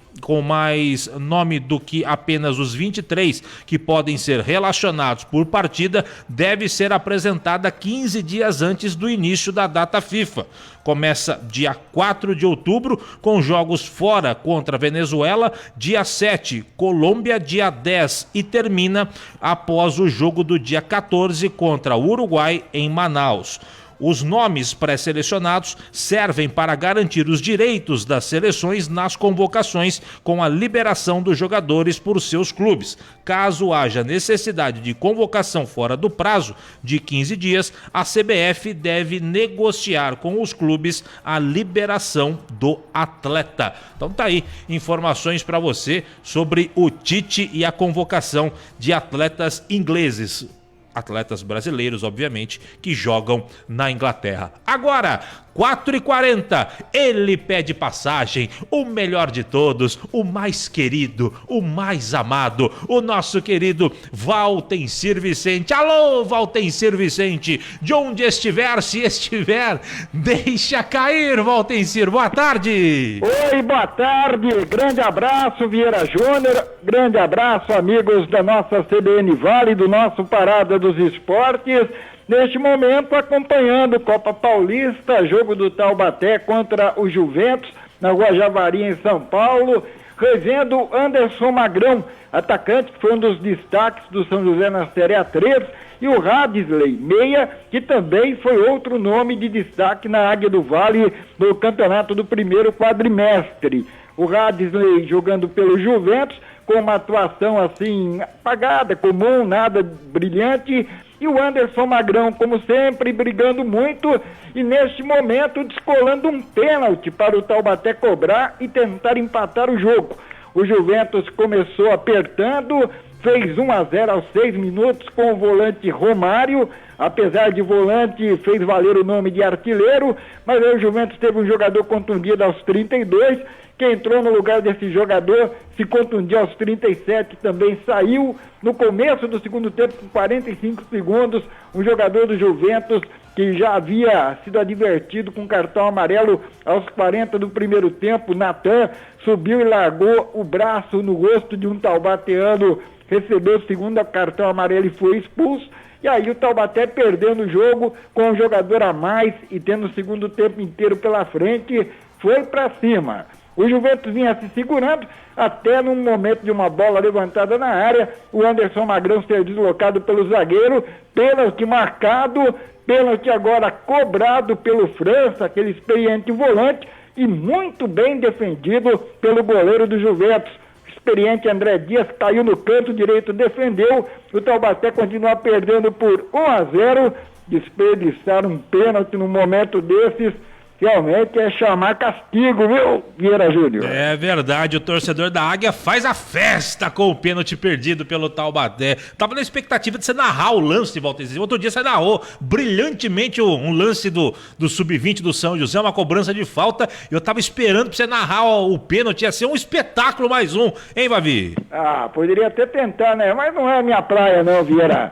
do que apenas os 23 que podem ser relacionados por partida, deve ser apresentada 15 dias antes do início da data FIFA. Começa dia 4 de outubro, com jogos fora contra Venezuela, dia 7, Colômbia, dia 10, e termina após o jogo do dia 14 contra o Uruguai em Manaus. Os nomes pré-selecionados servem para garantir os direitos das seleções nas convocações, com a liberação dos jogadores por seus clubes. Caso haja necessidade de convocação fora do prazo de 15 dias, a CBF deve negociar com os clubes a liberação do atleta. Então tá aí informações para você sobre o Tite e a convocação de atletas ingleses. Atletas brasileiros, obviamente, que jogam na Inglaterra. Agora, 4h40, ele pede passagem, o melhor de todos, o mais querido, o mais amado, o nosso querido Valtencir Vicente. Alô, Valtencir Vicente, de onde estiver, se estiver, deixa cair, Valtencir, boa tarde. Oi, boa tarde, grande abraço, Vieira Júnior, grande abraço, amigos da nossa CBN Vale, do nosso Parada dos Esportes. Neste momento, acompanhando Copa Paulista, jogo do Taubaté contra o Juventus, na Rua Javari, em São Paulo, revendo Anderson Magrão, atacante que foi um dos destaques do São José na Série A3, e o Radisley, meia, que também foi outro nome de destaque na Águia do Vale no campeonato do primeiro quadrimestre. O Radisley jogando pelo Juventus, com uma atuação assim, apagada, comum, nada brilhante, e o Anderson Magrão, como sempre, brigando muito e neste momento descolando um pênalti para o Taubaté cobrar e tentar empatar o jogo. O Juventus começou apertando, fez 1-0 aos 6 minutos com o volante Romário. Apesar de volante, fez valer o nome de artilheiro, mas aí o Juventus teve um jogador contundido aos 32, que entrou no lugar desse jogador, se contundiu aos 37, também saiu. No começo do segundo tempo, com 45 segundos, um jogador do Juventus, que já havia sido advertido com cartão amarelo aos 40 do primeiro tempo, Natan, subiu e largou o braço no rosto de um taubateano, recebeu o segundo cartão amarelo e foi expulso. E aí o Taubaté, perdendo o jogo com um jogador a mais e tendo o segundo tempo inteiro pela frente, foi para cima. O Juventus vinha se segurando até num momento de uma bola levantada na área, o Anderson Magrão ser deslocado pelo zagueiro, pênalti marcado, pênalti agora cobrado pelo França, aquele experiente volante, e muito bem defendido pelo goleiro do Juventus. Experiente André Dias caiu no canto direito, defendeu, o Taubaté continua perdendo por 1-0, desperdiçar um pênalti num momento desses, realmente é chamar castigo, viu, Vieira Júnior? É verdade, o torcedor da Águia faz a festa com o pênalti perdido pelo Taubaté. Tava na expectativa de você narrar o lance, Valtezinho. Outro dia você narrou brilhantemente um lance do Sub-20 do São José, uma cobrança de falta. Eu tava esperando pra você narrar o pênalti, ia ser um espetáculo mais um, hein, Vavi? Ah, poderia até tentar, né? Mas não é a minha praia, não, Vieira.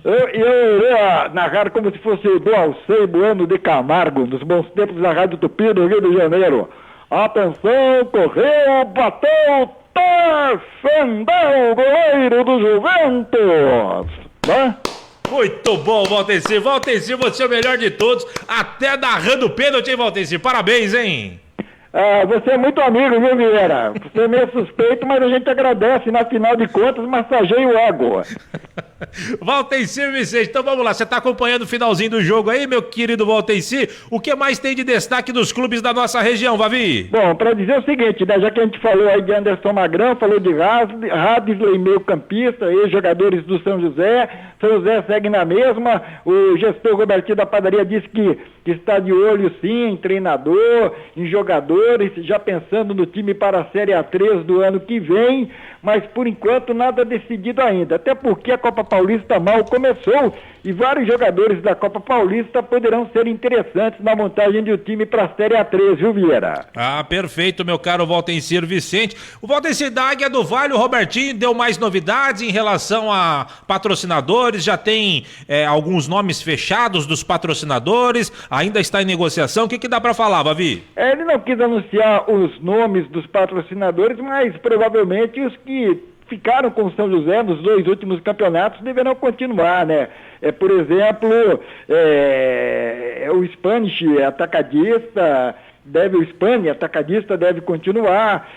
Eu ia narrar como se fosse o do Alcei Bueno de Camargo, nos bons tempos da Rádio Tupi do Rio de Janeiro. Atenção, correu, bateu, defendeu o goleiro do Juventus. Né? Muito bom, Valtezinho. Valtezinho, você é o melhor de todos, até narrando o pênalti, hein, Valtezinho? Parabéns, hein? Você é muito amigo, viu, Vieira? Você é meio suspeito, mas a gente agradece, na final de contas, massageia o ego. Valtencir Vicente, então vamos lá, você está acompanhando o finalzinho do jogo aí, meu querido Valtencir? O que mais tem de destaque dos clubes da nossa região, Vavi? Bom, para dizer o seguinte, né, já que a gente falou aí de Anderson Magrão, falou de Radley, meio campista, ex-jogadores do São José segue na mesma, o gestor Robertinho da Padaria disse que está de olho sim em treinador, em jogadores, já pensando no time para a Série A3 do ano que vem, mas por enquanto nada decidido ainda, até porque a Copa Paulista mal começou e vários jogadores da Copa Paulista poderão ser interessantes na montagem de um time para a Série A3, viu, Vieira? Ah, perfeito, meu caro Valtencir Vicente. O Valtencir da Águia do Vale, o Robertinho, deu mais novidades em relação a patrocinadores, já tem alguns nomes fechados dos patrocinadores, ainda está em negociação, o que dá para falar, Vavi? Ele não quis anunciar os nomes dos patrocinadores, mas provavelmente os que ficaram com o São José nos 2 últimos campeonatos deverão continuar, né? Por exemplo, o Spanish atacadista deve continuar,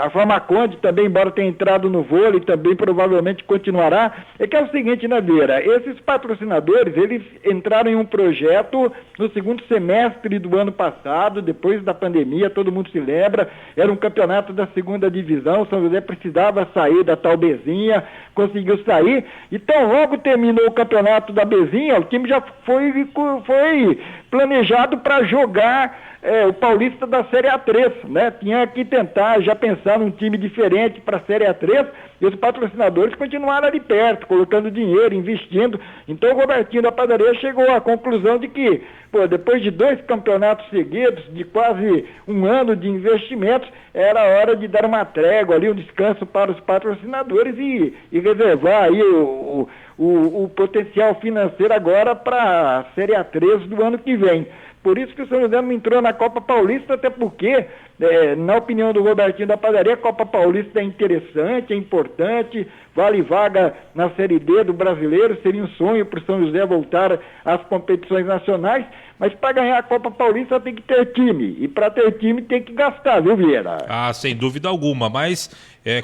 a Famaconde também, embora tenha entrado no vôlei, também provavelmente continuará. É que é o seguinte, né, Vieira? Esses patrocinadores, eles entraram em um projeto no segundo semestre do ano passado, depois da pandemia, todo mundo se lembra, era um campeonato da segunda divisão, São José precisava sair da tal Bezinha, conseguiu sair, então logo terminou o campeonato da Bezinha, o time já foi planejado para jogar o Paulista da Série A3, né? Tinha que tentar já pensar num time diferente para a Série A3 e os patrocinadores continuaram ali perto, colocando dinheiro, investindo. Então o Robertinho da Padaria chegou à conclusão de que, depois de 2 campeonatos seguidos, de quase um ano de investimentos, era hora de dar uma trégua ali, um descanso para os patrocinadores e reservar aí o potencial financeiro agora para a Série A3 do ano que vem. Por isso que o São José não entrou na Copa Paulista, até porque, na opinião do Robertinho da Padaria, a Copa Paulista é interessante, é importante, vale vaga na Série D do Brasileiro, seria um sonho para o São José voltar às competições nacionais, mas para ganhar a Copa Paulista tem que ter time, e para ter time tem que gastar, viu, Vieira? Ah, sem dúvida alguma, mas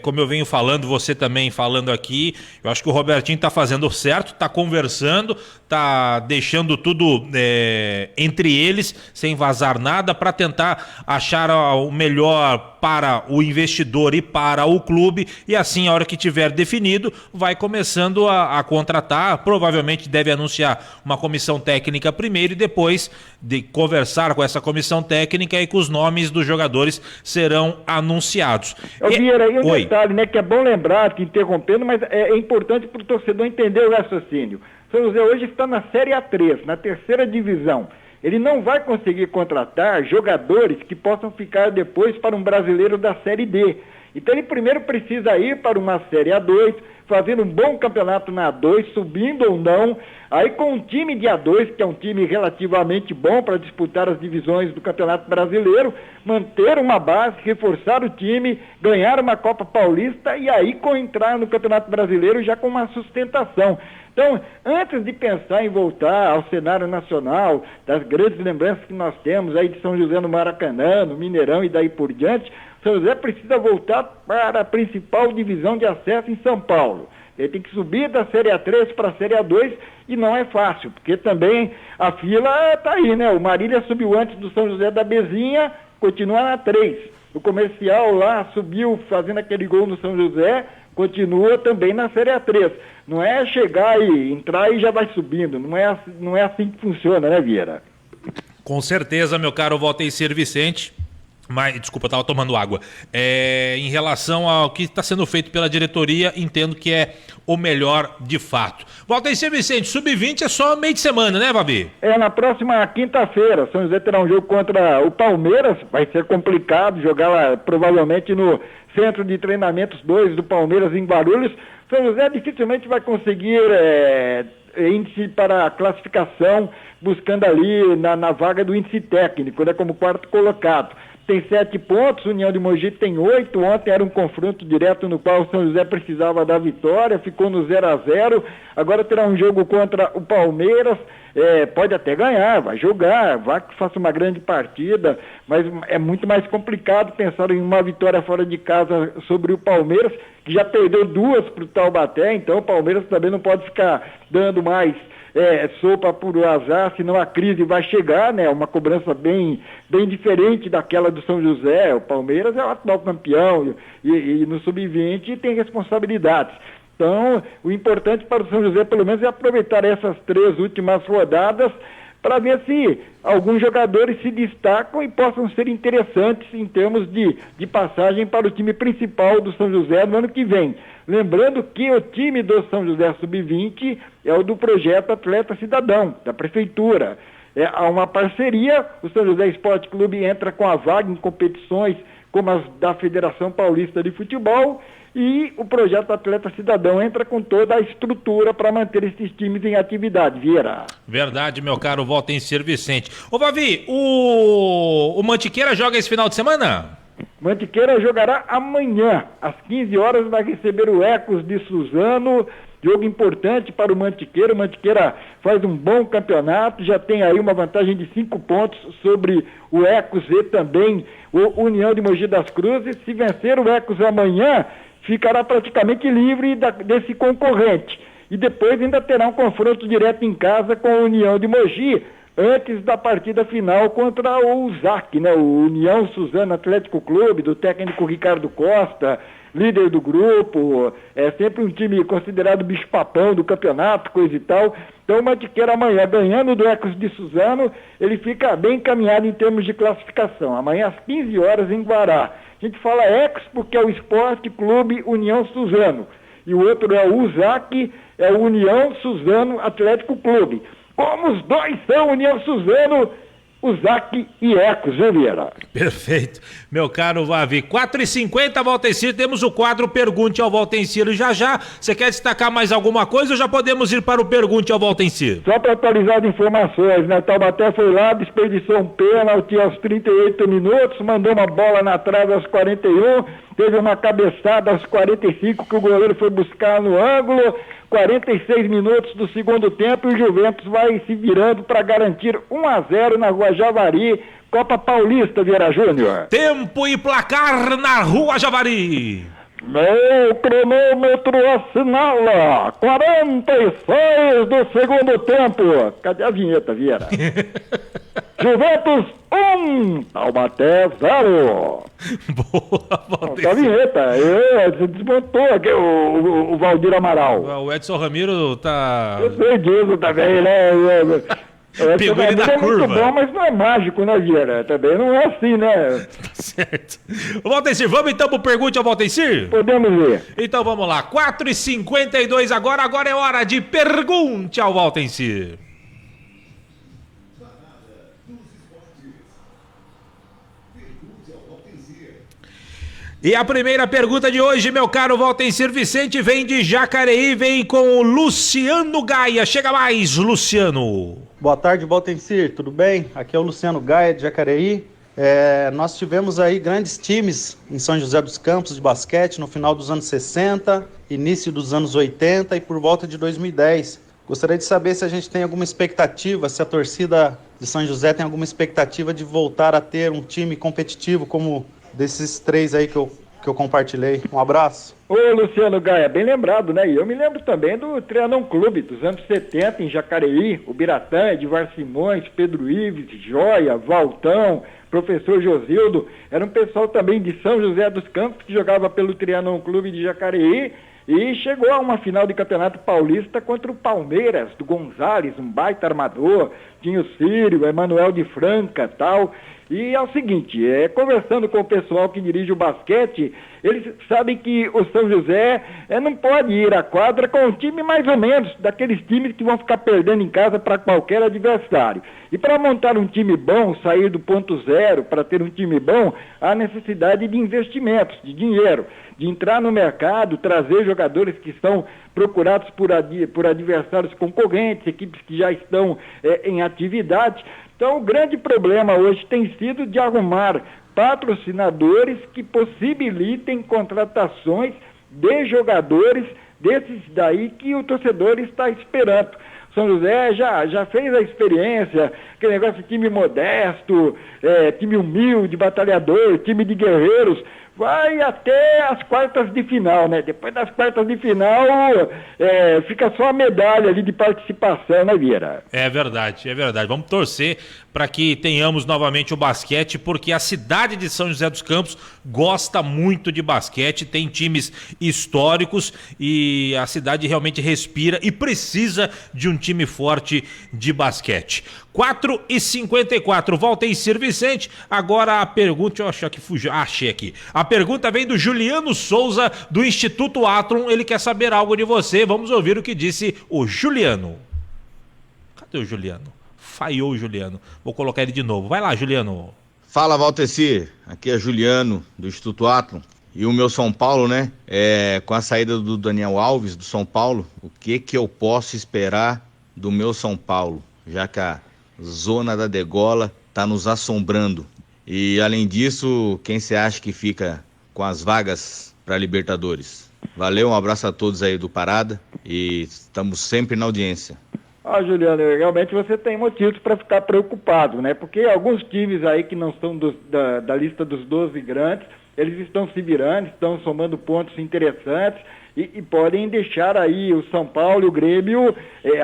como eu venho falando, você também falando aqui, eu acho que o Robertinho está fazendo certo, está conversando, está deixando tudo entre eles, sem vazar nada, para tentar achar o melhor para o investidor e para o clube, e assim, a hora que tiver definido, vai começando a contratar. Provavelmente deve anunciar uma comissão técnica primeiro e depois de conversar com essa comissão técnica e que os nomes dos jogadores serão anunciados. Vieira, e um detalhe, né, que é bom lembrar, que interrompendo, mas é importante para o torcedor entender o raciocínio. São José hoje está na Série A3, na terceira divisão. Ele não vai conseguir contratar jogadores que possam ficar depois para um brasileiro da Série D. Então ele primeiro precisa ir para uma Série A2, fazendo um bom campeonato na A2, subindo ou não, aí com um time de A2, que é um time relativamente bom para disputar as divisões do Campeonato Brasileiro, manter uma base, reforçar o time, ganhar uma Copa Paulista e aí entrar no Campeonato Brasileiro já com uma sustentação. Então, antes de pensar em voltar ao cenário nacional, das grandes lembranças que nós temos aí de São José no Maracanã, no Mineirão e daí por diante, São José precisa voltar para a principal divisão de acesso em São Paulo. Ele tem que subir da Série A3 para a Série A2 e não é fácil, porque também a fila está aí, né? O Marília subiu antes do São José da Bezinha, continua na 3. O Comercial lá subiu fazendo aquele gol no São José, continua também na Série A3. Não é chegar e entrar e já vai subindo. Não é assim que funciona, né, Vieira? Com certeza, meu caro Valtencir Vicente. Mas, desculpa, eu estava tomando água. Em relação ao que está sendo feito pela diretoria, entendo que é o melhor de fato. Valtencir Vicente, sub-20 é só meio de semana, né, Babi? Na próxima quinta-feira. São José terá um jogo contra o Palmeiras. Vai ser complicado jogar lá, provavelmente no Centro de Treinamentos 2 do Palmeiras em Guarulhos. São José dificilmente vai conseguir índice para a classificação, buscando ali na vaga do índice técnico, né, como quarto colocado. Tem 7 pontos, União de Mogi tem 8, ontem era um confronto direto no qual o São José precisava da vitória, ficou no 0-0, agora terá um jogo contra o Palmeiras, pode até ganhar, vai jogar, vai que faça uma grande partida, mas é muito mais complicado pensar em uma vitória fora de casa sobre o Palmeiras, que já perdeu 2 para o Taubaté, então o Palmeiras também não pode ficar dando mais sopa por azar, senão a crise vai chegar, né? Uma cobrança bem diferente daquela do São José. O Palmeiras é o atual campeão e no sub-20 tem responsabilidades. Então, o importante para o São José, pelo menos, é aproveitar essas 3 últimas rodadas para ver se alguns jogadores se destacam e possam ser interessantes em termos de passagem para o time principal do São José no ano que vem. Lembrando que o time do São José Sub-20 é o do projeto Atleta Cidadão, da Prefeitura. Há uma parceria, o São José Esporte Clube entra com a vaga em competições como as da Federação Paulista de Futebol, e o projeto Atleta Cidadão entra com toda a estrutura para manter esses times em atividade, Vieira. Verdade, meu caro Valtencir Vicente. Ô, Vavi, o Mantiqueira joga esse final de semana? Mantiqueira jogará amanhã, às 15 horas, vai receber o Ecos de Suzano, jogo importante para o Mantiqueira. O Mantiqueira faz um bom campeonato, já tem aí uma vantagem de 5 pontos sobre o Ecos e também o União de Mogi das Cruzes. Se vencer o Ecos amanhã, ficará praticamente livre desse concorrente. E depois ainda terá um confronto direto em casa com a União de Mogi, antes da partida final contra o ZAC, né? O União Suzano Atlético Clube, do técnico Ricardo Costa, líder do grupo, é sempre um time considerado bicho-papão do campeonato, coisa e tal. Então o Mantiqueira amanhã, ganhando do Ecos de Suzano, ele fica bem encaminhado em termos de classificação. Amanhã às 15 horas em Guará. A gente fala Ecos porque é o Esporte Clube União Suzano. E o outro é o UZAC, é o União Suzano Atlético Clube. Como os dois são União Suzano, UZAC e Ecos, viu, Vieira? Perfeito. Meu caro Vavi, 4h50, Valtencir, temos o quadro Pergunte ao Valtencir. Já, você quer destacar mais alguma coisa ou já podemos ir para o Pergunte ao Valtencir? Só para atualizar as informações, né? Taubaté foi lá, desperdiçou um pênalti aos 38 minutos, mandou uma bola na trave aos 41, teve uma cabeçada aos 45 que o goleiro foi buscar no ângulo. 46 minutos do segundo tempo e o Juventus vai se virando para garantir 1-0 na Rua Javari, Copa Paulista, Vieira Júnior. Tempo e placar na Rua Javari. Meu cronômetro assinala 46 do segundo tempo. Cadê a vinheta, Vieira? Juventus 1, Taubaté 0. Boa, Valdecir. A vinheta, você desmontou aqui o Valdir Amaral. O Edson Ramiro tá... Eu sei disso também, né? Pegou ele da curva. É muito bom, mas não é mágico, né, Vieira? Também não é assim, né? Tá certo. Valdecir, vamos então pro Pergunte ao Valdecir? Podemos ver. Então vamos lá, 4h52 agora é hora de Pergunte ao Valdecir. E a primeira pergunta de hoje, meu caro Valdecir Vicente, vem de Jacareí, vem com o Luciano Gaia. Chega mais, Luciano. Boa tarde, Valdecir, tudo bem? Aqui é o Luciano Gaia, de Jacareí. Nós tivemos aí grandes times em São José dos Campos de basquete no final dos anos 60, início dos anos 80 e por volta de 2010. Gostaria de saber se a gente tem alguma expectativa, se a torcida de São José tem alguma expectativa de voltar a ter um time competitivo como desses três aí que eu compartilhei. Um abraço. Ô, Luciano Gaia, bem lembrado, né? E eu me lembro também do Trianon Clube dos anos 70 em Jacareí, o Biratã, Edivar Simões, Pedro Ives, Joia, Valtão, professor Josildo. Era um pessoal também de São José dos Campos que jogava pelo Trianon Clube de Jacareí e chegou a uma final de Campeonato Paulista contra o Palmeiras, do Gonzalez, um baita armador, tinha o Círio, Emanuel de Franca, tal. E é o seguinte, conversando com o pessoal que dirige o basquete, eles sabem que o São José não pode ir à quadra com um time mais ou menos, daqueles times que vão ficar perdendo em casa para qualquer adversário. E para montar um time bom, sair do ponto zero, para ter um time bom, há necessidade de investimentos, de dinheiro, de entrar no mercado, trazer jogadores que são procurados por adversários concorrentes, equipes que já estão em atividade. Então, o grande problema hoje tem sido de arrumar patrocinadores que possibilitem contratações de jogadores desses daí que o torcedor está esperando. São José já fez a experiência, aquele negócio de time modesto, time humilde, batalhador, time de guerreiros, vai até as quartas de final, né? Depois das quartas de final, fica só a medalha ali de participação, né, Vieira? É verdade. Vamos torcer para que tenhamos novamente o basquete, porque a cidade de São José dos Campos gosta muito de basquete, tem times históricos e a cidade realmente respira e precisa de um time forte de basquete. 4h54, Valdecir Vicente. Agora a pergunta, eu acho que fugiu, achei aqui. A pergunta vem do Juliano Souza, do Instituto Athlon. Ele quer saber algo de você. Vamos ouvir o que disse o Juliano. Cadê o Juliano? Falhou o Juliano. Vou colocar ele de novo. Vai lá, Juliano. Fala, Valdecir. Aqui é Juliano, do Instituto Athlon. E o meu São Paulo, né? Com a saída do Daniel Alves, do São Paulo, o que eu posso esperar do meu São Paulo? Já que a zona da degola está nos assombrando. E, além disso, quem você acha que fica com as vagas para Libertadores? Valeu, um abraço a todos aí do Parada e estamos sempre na audiência. Juliano, realmente você tem motivos para ficar preocupado, né? Porque alguns times aí que não são da lista dos 12 grandes, eles estão se virando, estão somando pontos interessantes e podem deixar aí o São Paulo e o Grêmio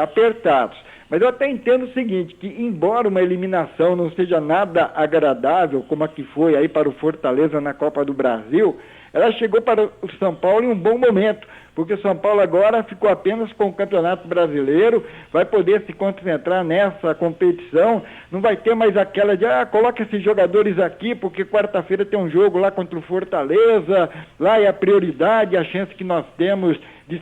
apertados. Mas eu até entendo o seguinte, que embora uma eliminação não seja nada agradável, como a que foi aí para o Fortaleza na Copa do Brasil, ela chegou para o São Paulo em um bom momento, porque o São Paulo agora ficou apenas com o Campeonato Brasileiro, vai poder se concentrar nessa competição, não vai ter mais aquela de, coloca esses jogadores aqui, porque quarta-feira tem um jogo lá contra o Fortaleza, lá é a prioridade, a chance que nós temos de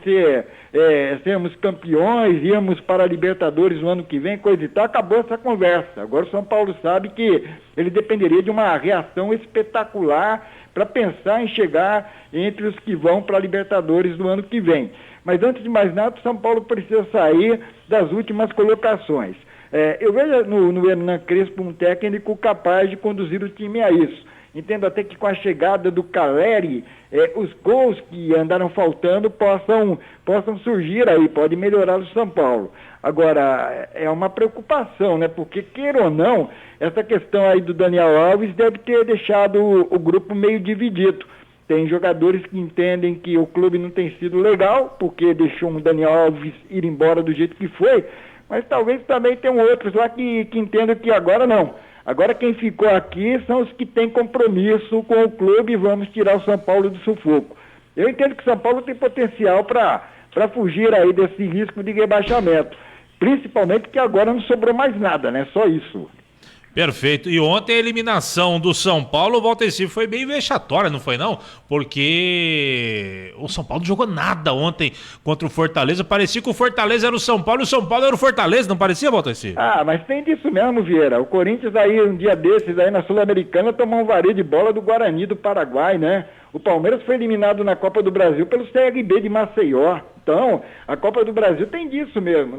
sermos campeões, irmos para a Libertadores no ano que vem, coisa e tal, acabou essa conversa. Agora o São Paulo sabe que ele dependeria de uma reação espetacular para pensar em chegar entre os que vão para a Libertadores no ano que vem. Mas antes de mais nada, o São Paulo precisa sair das últimas colocações. Eu vejo no Hernan Crespo um técnico capaz de conduzir o time a isso. Entendo até que com a chegada do Caleri, os gols que andaram faltando possam surgir aí, pode melhorar o São Paulo. Agora, é uma preocupação, né? Porque, queira ou não, essa questão aí do Daniel Alves deve ter deixado o grupo meio dividido. Tem jogadores que entendem que o clube não tem sido legal, porque deixou o Daniel Alves ir embora do jeito que foi, mas talvez também tenham outros lá que entendam que agora não. Agora quem ficou aqui são os que têm compromisso com o clube e vamos tirar o São Paulo do sufoco. Eu entendo que o São Paulo tem potencial para fugir aí desse risco de rebaixamento. Principalmente que agora não sobrou mais nada, né? Só isso. Perfeito. E ontem a eliminação do São Paulo, o Valteci, foi bem vexatória, não foi não? Porque o São Paulo não jogou nada ontem contra o Fortaleza. Parecia que o Fortaleza era o São Paulo e o São Paulo era o Fortaleza, não parecia, Valteci? Ah, mas tem disso mesmo, Vieira. O Corinthians aí, um dia desses aí na Sul-Americana, tomou um vareio de bola do Guarani do Paraguai, né? O Palmeiras foi eliminado na Copa do Brasil pelo CRB de Maceió. Então, a Copa do Brasil tem disso mesmo.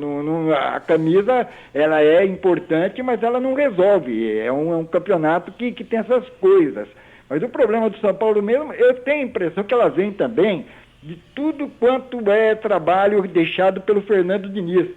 A camisa, ela é importante, mas ela não resolve. É um campeonato que tem essas coisas. Mas o problema do São Paulo mesmo, eu tenho a impressão que ela vem também de tudo quanto é trabalho deixado pelo Fernando Diniz.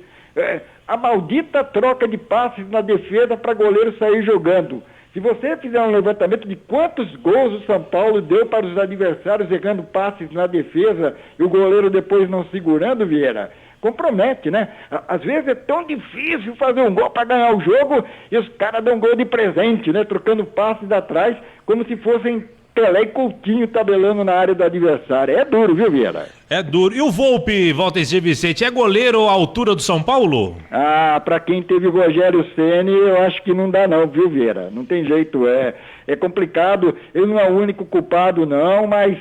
A maldita troca de passes na defesa para goleiro sair jogando. Se você fizer um levantamento de quantos gols o São Paulo deu para os adversários errando passes na defesa e o goleiro depois não segurando, Vieira, compromete, né? Às vezes é tão difícil fazer um gol para ganhar o jogo e os caras dão gol de presente, né? Trocando passes atrás como se fossem Pelé e Coutinho tabelando na área do adversário. É duro, viu, Vieira? É duro. E o Volpi, Valteci Vicente, é goleiro à altura do São Paulo? Ah, pra quem teve o Rogério Ceni, eu acho que não dá não, viu, Vieira? Não tem jeito, é complicado. Ele não é o único culpado, não, mas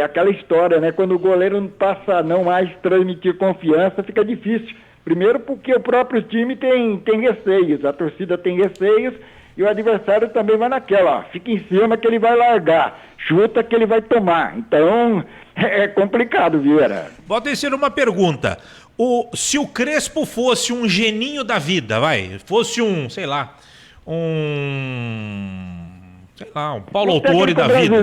aquela história, né? Quando o goleiro passa a não mais transmitir confiança, fica difícil. Primeiro porque o próprio time tem receios, a torcida tem receios, e o adversário também vai naquela, ó, fica em cima que ele vai largar, chuta que ele vai tomar. Então, é complicado, Vieira. Pode ser uma pergunta. Se o Crespo fosse um geninho da vida, fosse um, sei lá, um Paulo Autuori da vida.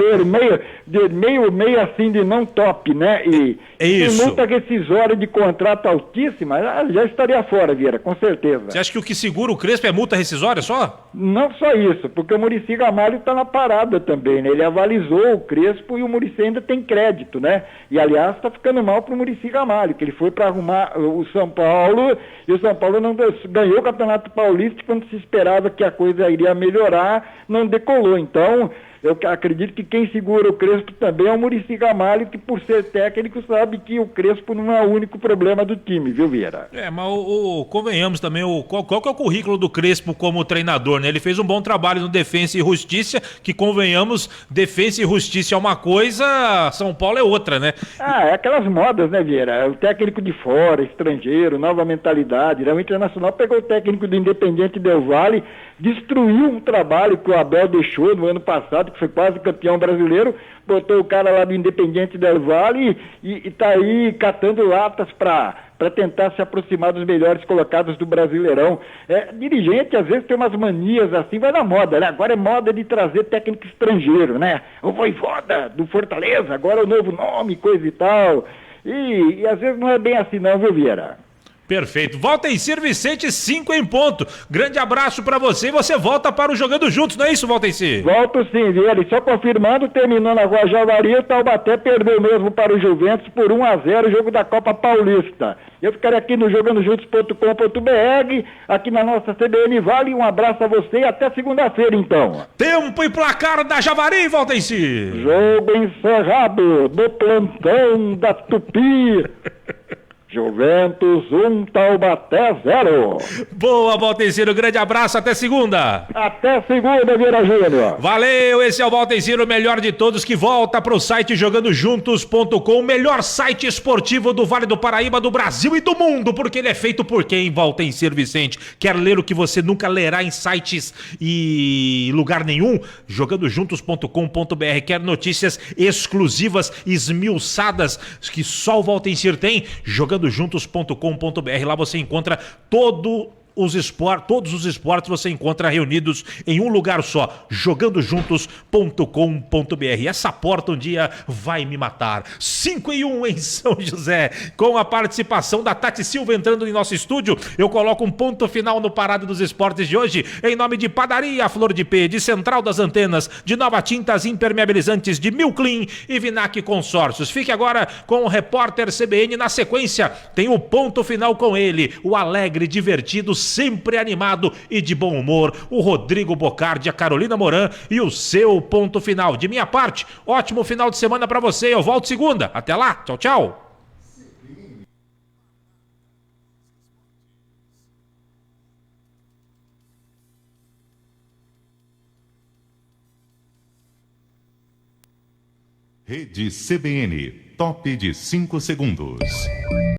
Meio assim de não top, né? E tem multa rescisória de contrato altíssima, já estaria fora, Vieira, com certeza. Você acha que o que segura o Crespo é multa rescisória só? Não só isso, porque o Muricy Ramalho está na parada também, né? Ele avalizou o Crespo e o Muricy ainda tem crédito, né? E aliás, está ficando mal para o Muricy Ramalho, que ele foi para arrumar o São Paulo e o São Paulo não ganhou o Campeonato Paulista quando se esperava que a coisa iria melhorar, não decolou. Então, eu acredito que quem segura o Crespo também é o Muricy Ramalho, que por ser técnico sabe que o Crespo não é o único problema do time, viu, Vieira? Mas convenhamos também, qual que é o currículo do Crespo como treinador, né? Ele fez um bom trabalho no Defensa e Justiça, que convenhamos, Defensa e Justiça é uma coisa, São Paulo é outra, né? É aquelas modas, né, Vieira? O técnico de fora, estrangeiro, nova mentalidade, né? O Internacional pegou o técnico do Independiente Del Valle, destruiu um trabalho que o Abel deixou no ano passado, que foi quase campeão brasileiro, botou o cara lá do Independiente Del Valle e tá aí catando latas para tentar se aproximar dos melhores colocados do Brasileirão. Dirigente, às vezes, tem umas manias assim, vai na moda, né? Agora é moda de trazer técnico estrangeiro, né? O Voivoda do Fortaleza, agora é o novo nome, coisa e tal. E às vezes não é bem assim não, viu, Vieira? Perfeito. Valtencir Vicente, 5 em ponto. Grande abraço pra você e você volta para o Jogando Juntos, não é isso, Valtencir? Volto sim, Vieira. E só confirmando, terminou na Rua Javari, o Taubaté perdeu mesmo para o Juventus por 1-0, jogo da Copa Paulista. Eu ficarei aqui no jogandojuntos.com.br, aqui na nossa CBN Vale. Um abraço a você e até segunda-feira, então. Tempo e placar da Javari, Valtencir. Jogo encerrado do plantão da Tupi. Juventus 1, Taubaté 0. Boa, Valtencir, grande abraço, até segunda. Até segunda, Vieira Júnior. Valeu, esse é o Valtencir, o melhor de todos, que volta pro site jogandojuntos.com, o melhor site esportivo do Vale do Paraíba, do Brasil e do mundo, porque ele é feito por quem, Valtencir Vicente? Quer ler o que você nunca lerá em sites e lugar nenhum? Jogandojuntos.com.br. Quer notícias exclusivas, esmiuçadas, que só o Valtencir tem? Jogandojuntos.com.br. Lá você encontra todo todos os esportes você encontra reunidos em um lugar só, jogandojuntos.com.br. Essa porta um dia vai me matar. 5-1 em São José, com a participação da Tati Silva entrando em nosso estúdio. Eu coloco um ponto final no Parada dos Esportes de hoje, em nome de Padaria Flor de P, de Central das Antenas, de Nova Tintas Impermeabilizantes, de Milclean e Vinac Consórcios. Fique agora com o repórter CBN. Na sequência tem o ponto final com ele, o alegre, divertido, sempre animado e de bom humor, o Rodrigo Bocardi, a Carolina Moran e o seu ponto final. De minha parte, ótimo final de semana pra você. Eu volto segunda. Até lá. Tchau, tchau. Rede CBN, top de 5 segundos.